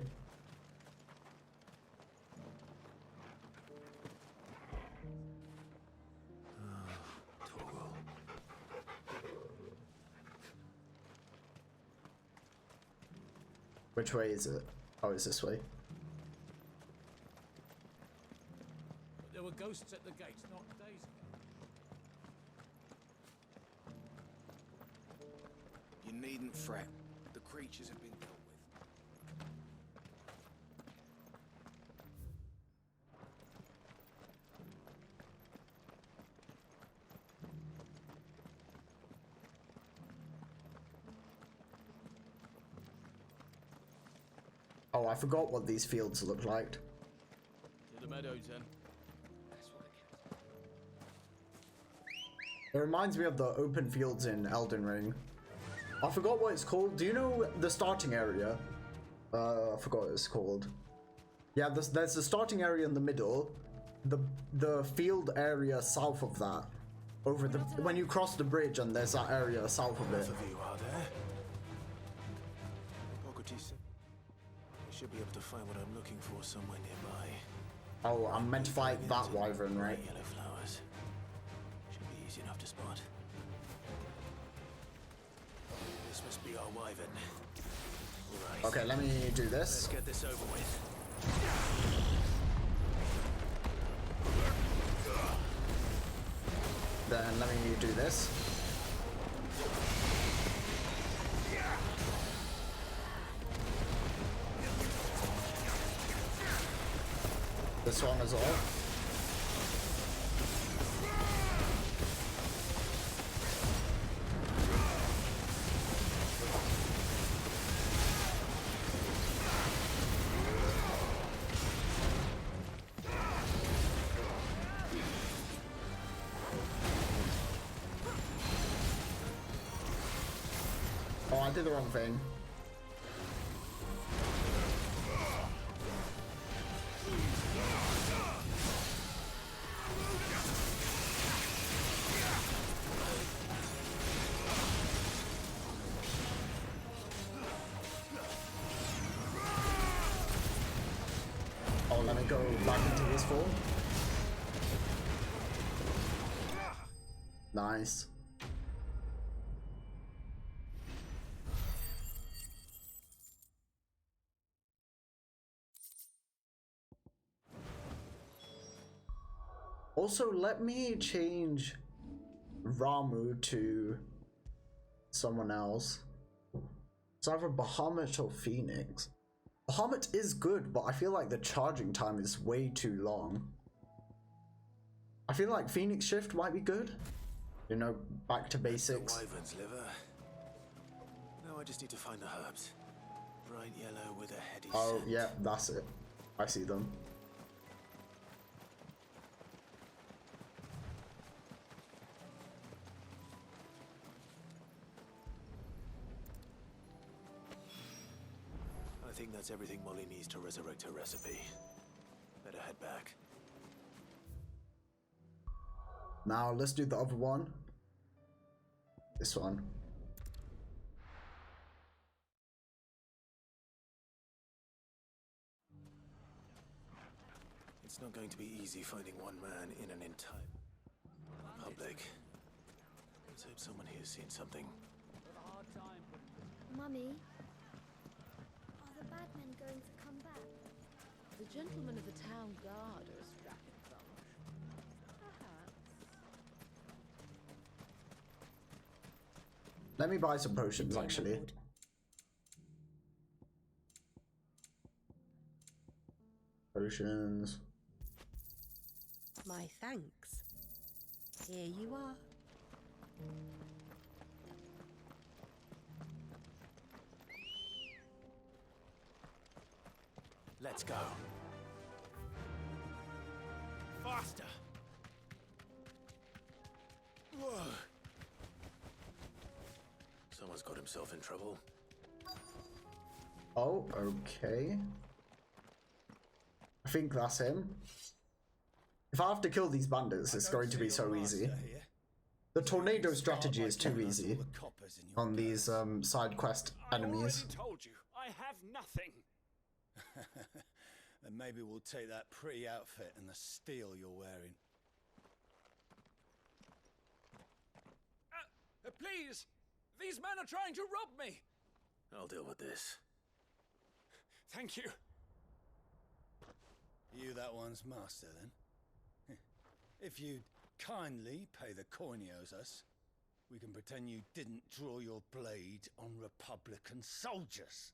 Which way is it? Oh, it's this way. There were ghosts at the gates not days ago. You needn't fret. The creatures have been dealt with. Oh, I forgot what these fields look like. To the meadows then. It reminds me of the open fields in Elden Ring. I forgot what it's called. Do you know the starting area? I forgot what it's called. Yeah, there's the starting area in the middle. The field area south of that. Over the when you cross the bridge and there's that area south of it. I should be able to find what I'm looking for somewhere nearby. Oh, I'm meant to fight that wyvern, right? Yellow flowers. Should be easy enough to spot. This must be our wyvern. Right. Okay, let me do this. Let's get this over with. Then let me do this. This one as well. Oh, I did the wrong thing. Oh, let me go back into this form. Nice. Also, let me change Ramu to someone else. It's either Bahamut or Phoenix. Bahamut is good, but I feel like the charging time is way too long. I feel like Phoenix Shift might be good. You know, back to basics. The wyvern's liver. Now I just need to find the herbs. Bright yellow with a heady Oh, scent. yeah, that's it. I see them. I think that's everything Molly needs to resurrect her recipe. Better head back. Now let's do the other one. This one. It's not going to be easy finding one man in an entire public. Let's hope someone here's seen something. Mummy, are the bad men going to come back? The gentlemen of the town guard are a strapping bunch. Perhaps. Let me buy some potions, actually. Potions. My thanks. Here you are. Let's go. Faster! Whoa. Someone's got himself in trouble. Oh, okay. I think that's him. If I have to kill these bandits, it's going to be so easy. The tornado strategy is too easy on these side quest enemies. I told you, I have nothing. Then maybe we'll take that pretty outfit and the steel you're wearing. Please! These men are trying to rob me! I'll deal with this. Thank you. You that one's master, then? If you'd kindly pay the coin he owes us, we can pretend you didn't draw your blade on Republican soldiers.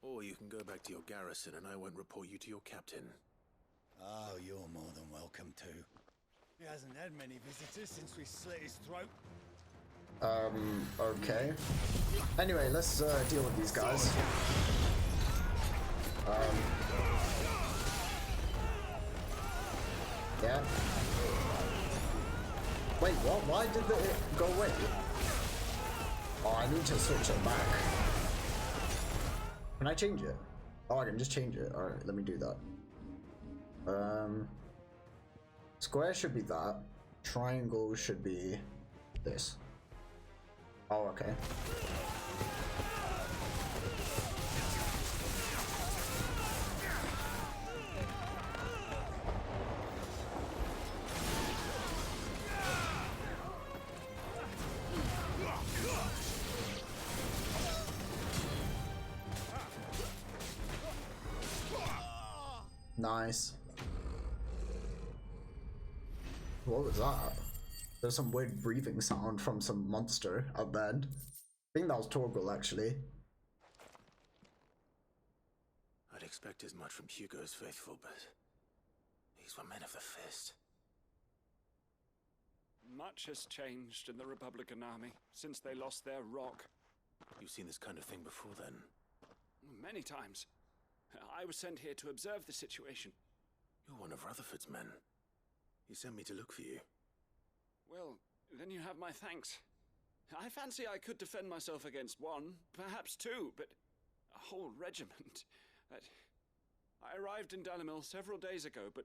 Or you can go back to your garrison and I won't report you to your captain. Oh, you're more than welcome to. He hasn't had many visitors since we slit his throat. Okay. Anyway, let's deal with these guys. Yeah. Wait, what? Why did it go away? Oh, I need to switch it back. Can I change it? Oh, I can just change it. Alright, let me do that. Square should be that. Triangle should be this. Oh, okay. Nice. What was that? There's some weird breathing sound from some monster at the end. I think that was Torgal, actually. I'd expect as much from Hugo's faithful, but these were men of the fist. Much has changed in the Republican army since they lost their rock. You've seen this kind of thing before, then? Many times. I was sent here to observe the situation. You're one of Rutherford's men. He sent me to look for you. Well, then you have my thanks. I fancy I could defend myself against one, perhaps two, but a whole regiment. I arrived in Dalimil several days ago, but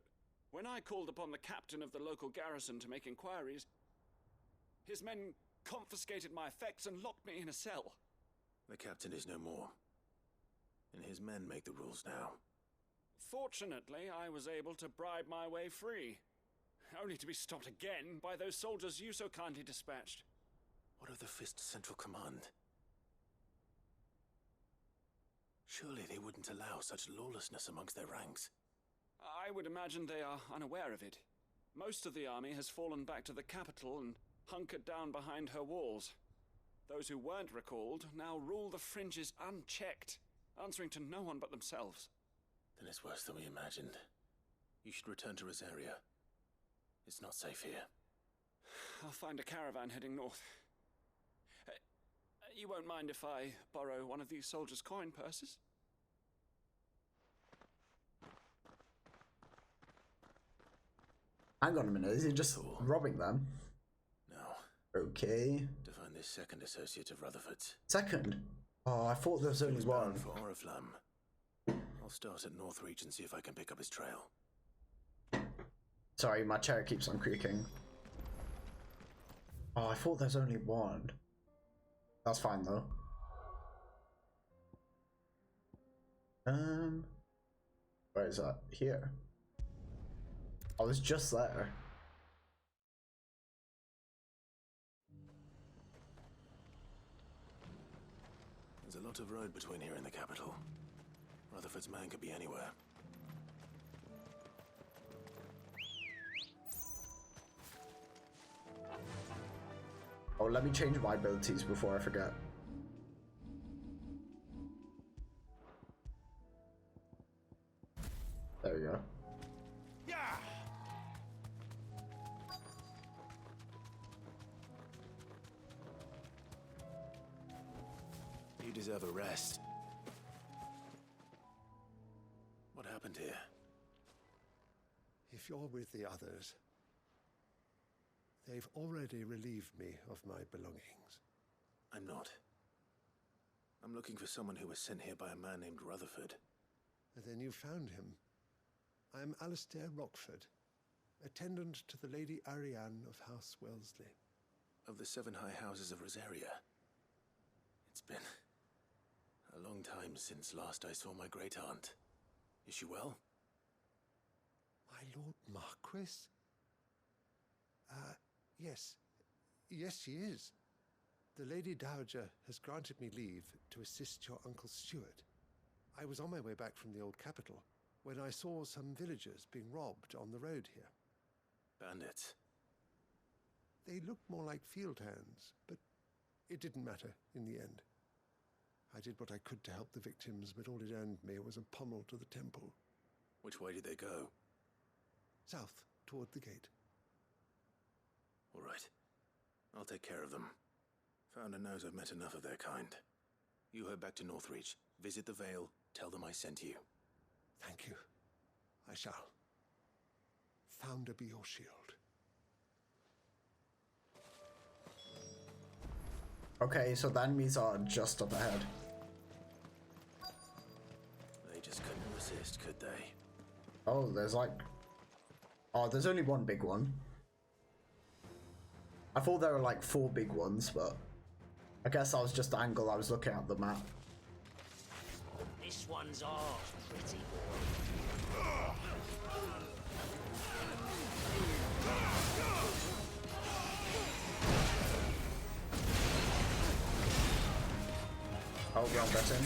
when I called upon the captain of the local garrison to make inquiries, his men confiscated my effects and locked me in a cell. The captain is no more, and his men make the rules now. Fortunately, I was able to bribe my way free, only to be stopped again by those soldiers you so kindly dispatched. What of the Fist's Central Command? Surely they wouldn't allow such lawlessness amongst their ranks. I would imagine they are unaware of it. Most of the army has fallen back to the capital and hunkered down behind her walls. Those who weren't recalled now rule the fringes unchecked, answering to no one but themselves. Then it's worse than we imagined. You should return to Rosaria. It's not safe here. I'll find a caravan heading north. You won't mind if I borrow one of these soldiers' coin purses? Hang on a minute, is he just robbing them? No. Okay. To find this second associate of Rutherford's. Second? Oh, I thought there was only one. For Oriflamme. I'll start at Northreach and see if I can pick up his trail. Sorry, my chair keeps on creaking. Oh, I thought there's only one. That's fine though. Where is that? Here. I was just there. There's a lot of road between here and the capital. Rutherford's man could be anywhere. Oh, let me change my abilities before I forget. There we go. You deserve a rest. What happened here? If you're with the others, they've already relieved me of my belongings. I'm not. I'm looking for someone who was sent here by a man named Rutherford. And then you found him. I'm Alistair Rockford, attendant to the Lady Ariane of House Wellesley. Of the 7 high houses of Rosaria. It's been a long time since last I saw my great-aunt. Is she well? My Lord Marquis? Yes. Yes, she is. The Lady Dowager has granted me leave to assist your Uncle Stuart. I was on my way back from the old capital when I saw some villagers being robbed on the road here. Bandits? They looked more like field hands, but it didn't matter in the end. I did what I could to help the victims, but all it earned me was a pommel to the temple. Which way did they go? South, toward the gate. All right. I'll take care of them. Founder knows I've met enough of their kind. You head back to Northreach, visit the Vale, tell them I sent you. Thank you. I shall. Founder be your shield. Okay, so the enemies are just up ahead. They just couldn't resist, could they? Oh, there's like... Oh, there's only one big one. I thought there were like 4 big ones, but... I guess that was just the angle I was looking at the map. This one's ours, pretty boy. Oh, well, that's in.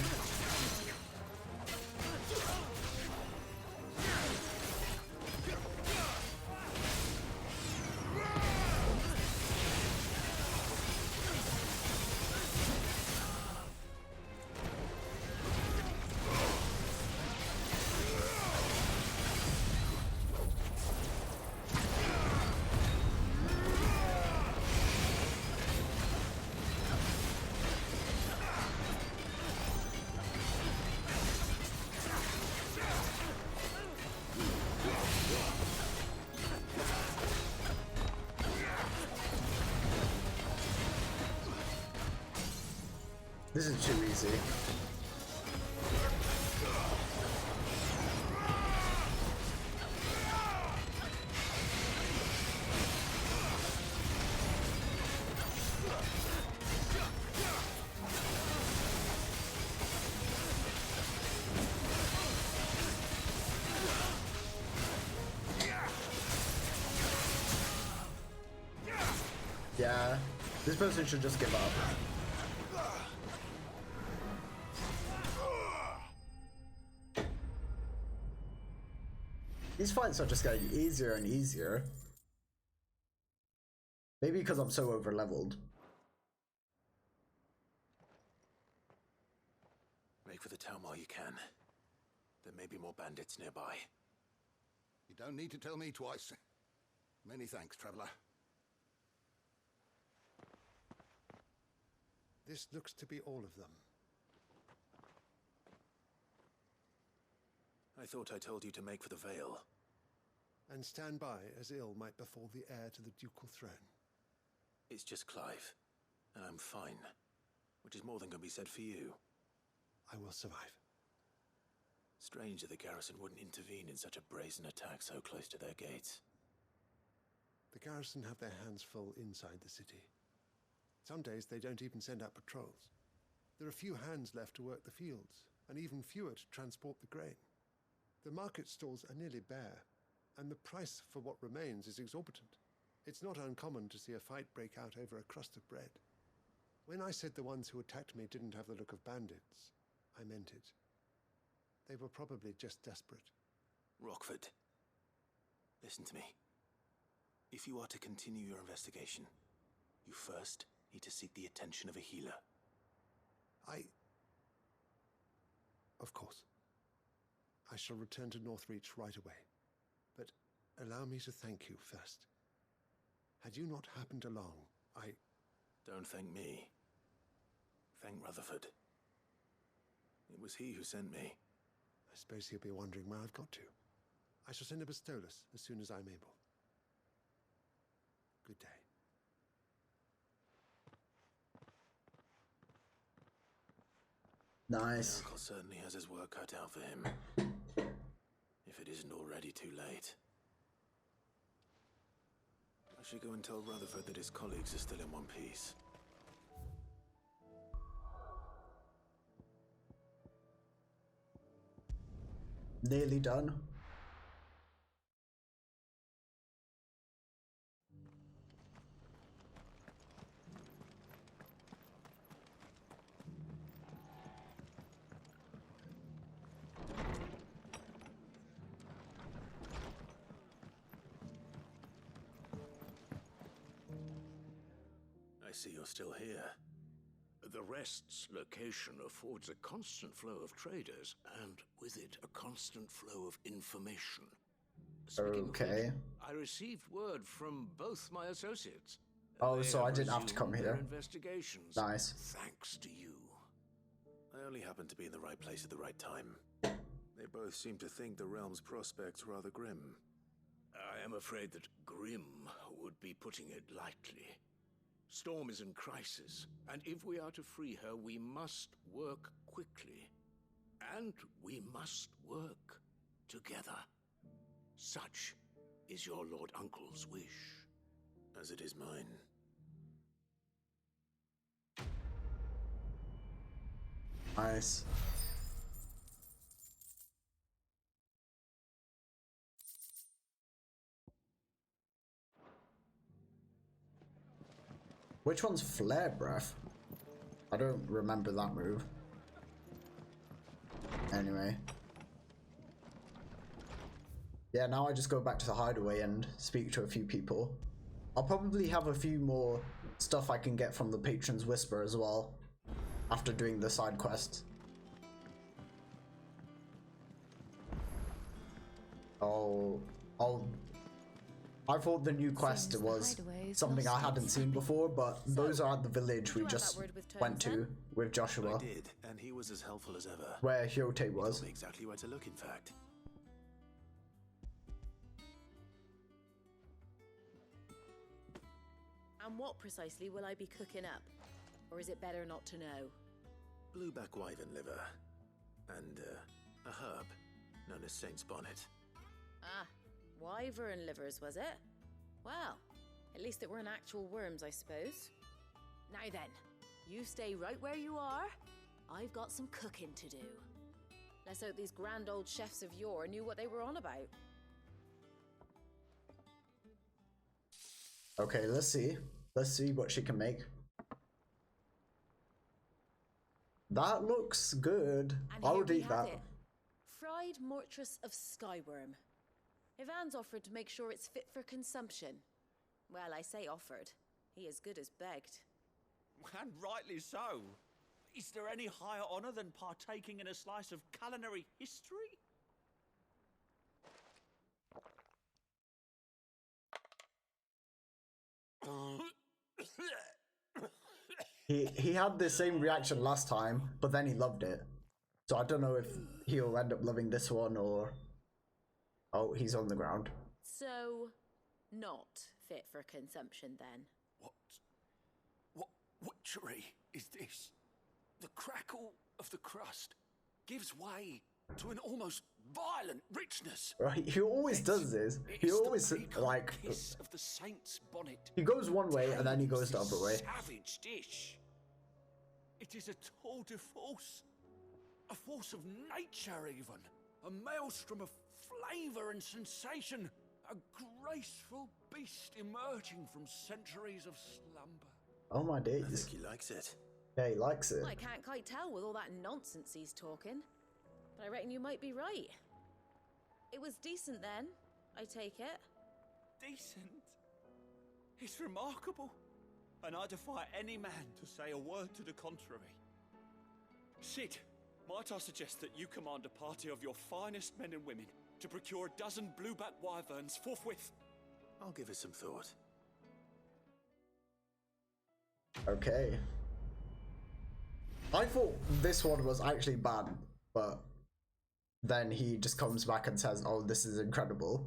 This is too easy. Yeah, this person should just give up. These fights are just getting easier and easier. Maybe because I'm so over-leveled. Make for the town while you can. There may be more bandits nearby. You don't need to tell me twice. Many thanks, traveler. This looks to be all of them. I thought I told you to make for the Vale. And stand by as ill might befall the heir to the ducal throne. It's just Clive, and I'm fine. Which is more than can be said for you. I will survive. Strange that the garrison wouldn't intervene in such a brazen attack so close to their gates. The garrison have their hands full inside the city. Some days they don't even send out patrols. There are few hands left to work the fields, and even fewer to transport the grain. The market stalls are nearly bare, and the price for what remains is exorbitant. It's not uncommon to see a fight break out over a crust of bread. When I said the ones who attacked me didn't have the look of bandits, I meant it. They were probably just desperate. Rockford, listen to me. If you are to continue your investigation, you first need to seek the attention of a healer. Of course. I shall return to Northreach right away. But allow me to thank you first. Had you not happened along, Don't thank me. Thank Rutherford. It was he who sent me. I suppose he'll be wondering where I've got to. I shall send a Bastolus as soon as I'm able. Good day. Nice. My uncle certainly has his work cut out for him. If it isn't already too late. I should go and tell Rutherford that his colleagues are still in one piece. Nearly done. I see you're still here. The Rest's location affords a constant flow of traders, and with it, a constant flow of information. Speaking of which, I received word from both my associates. Oh, so I didn't have to come Their here. investigations. Nice. Thanks to you. I only happened to be in the right place at the right time. They both seem to think the realm's prospects rather grim. I am afraid that grim would be putting it lightly. Storm is in crisis, and if we are to free her, we must work quickly. And we must work together. Such is your Lord Uncle's wish. As it is mine. Nice. Which one's Flare Breath? I don't remember that move. Anyway. Yeah, now I just go back to the hideaway and speak to a few people. I'll probably have a few more stuff I can get from the Patron's Whisper as well, after doing the side quests. I thought the new quest was something I hadn't seen before, but those are at the village we just went to with Joshua. I did, and he was as helpful as ever. Where Hyote was. He told me exactly where to look, in fact. And what precisely will I be cooking up? Or is it better not to know? Blueback wyvern liver. And, a herb known as Saint's Bonnet. Ah, wyvern livers, was it? Well, at least it weren't actual worms, I suppose. Now then, you stay right where you are. I've got some cooking to do. Let's hope these grand old chefs of yore knew what they were on about. Okay, let's see. Let's see what she can make. That looks good. I would eat that. Fried mortress of skyworm. Ivan's offered to make sure it's fit for consumption. Well, I say offered. He as good as begged. And rightly so. Is there any higher honor than partaking in a slice of culinary history? He had the same reaction last time, but then he loved it. So I don't know if he'll end up loving this one or... Oh, he's on the ground. So, not fit for consumption then? What witchery is this? The crackle of the crust gives way to an almost violent richness. Right, he always does this. He always, like... Of the Saint's Bonnet. He goes one way and then he goes the other way. Savage dish. It is a tour de force. A force of nature even. A maelstrom of flavour and sensation. A graceful beast emerging from centuries of slumber. Oh my days. I think he likes it. Yeah, he likes it. I can't quite tell with all that nonsense he's talking, but I reckon you might be right. It was decent then, I take it. Decent? It's remarkable, and I defy any man to say a word to the contrary. Sid, might I suggest that you command a party of your finest men and women to procure a dozen blueback wyverns forthwith? I'll give it some thought. Okay. I thought this one was actually bad, but then he just comes back and says, oh, this is incredible.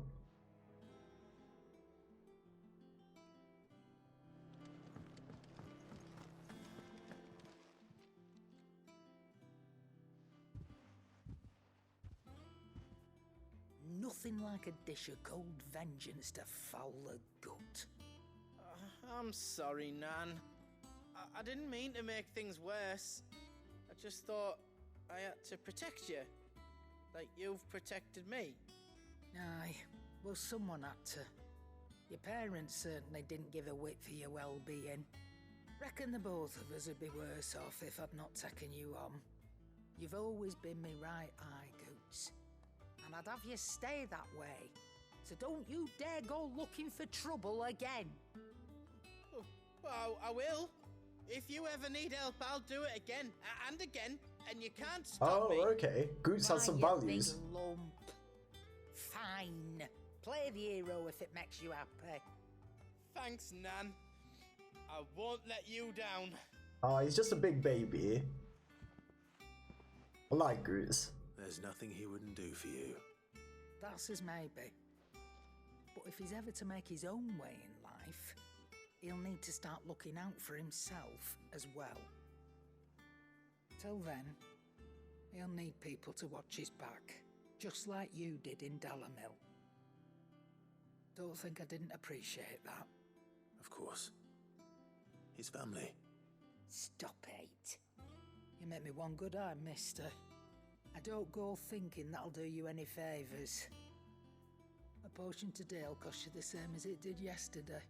Nothing like a dish of cold vengeance to foul the gut. I'm sorry, Nan. I didn't mean to make things worse. I just thought I had to protect you, like you've protected me. Aye, well, someone had to. Your parents certainly didn't give a whit for your well-being. Reckon the both of us would be worse off if I'd not taken you on. You've always been me right eye, Goots. And I'd have you stay that way. So don't you dare go looking for trouble again. Oh, well, I will. If you ever need help, I'll do it again and again, and you can't stop me. Oh, okay. Goots has some values. Big lump. Fine. Play the hero if it makes you happy. Thanks, Nan. I won't let you down. Oh, he's just a big baby. I like Goots. There's nothing he wouldn't do for you. That's his maybe. But if he's ever to make his own way in life, he'll need to start looking out for himself as well. Till then, he'll need people to watch his back, just like you did in Dalamil. Don't think I didn't appreciate that. Of course. His family. Stop it. You make me one good eye, mister. I don't go thinking that'll do you any favours. A potion today'll cost you the same as it did yesterday.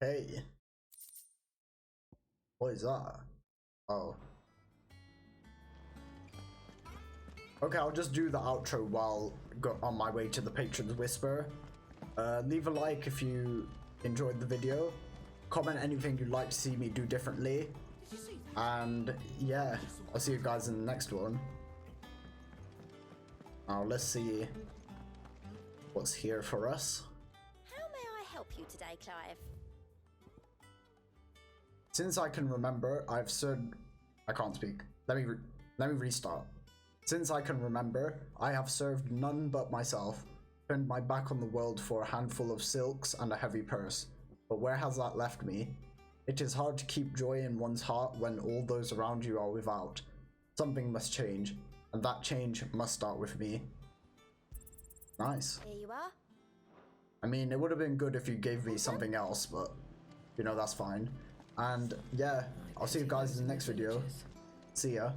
Hey. What is that? Oh. Okay, I'll just do the outro while on my way to the Patron's Whisper. Leave a like if you enjoyed the video. Comment anything you'd like to see me do differently. And yeah, I'll see you guys in the next one. Now let's see what's here for us. How may I help you today, Clive? Since I can remember, I've served... I can't speak. Let me restart. Since I can remember, I have served none but myself, turned my back on the world for a handful of silks and a heavy purse. But where has that left me? It is hard to keep joy in one's heart when all those around you are without. Something must change, and that change must start with me. Nice. Here you are. I mean, it would have been good if you gave me something else, but, you know, that's fine. And, yeah, I'll see you guys in the next video. See ya.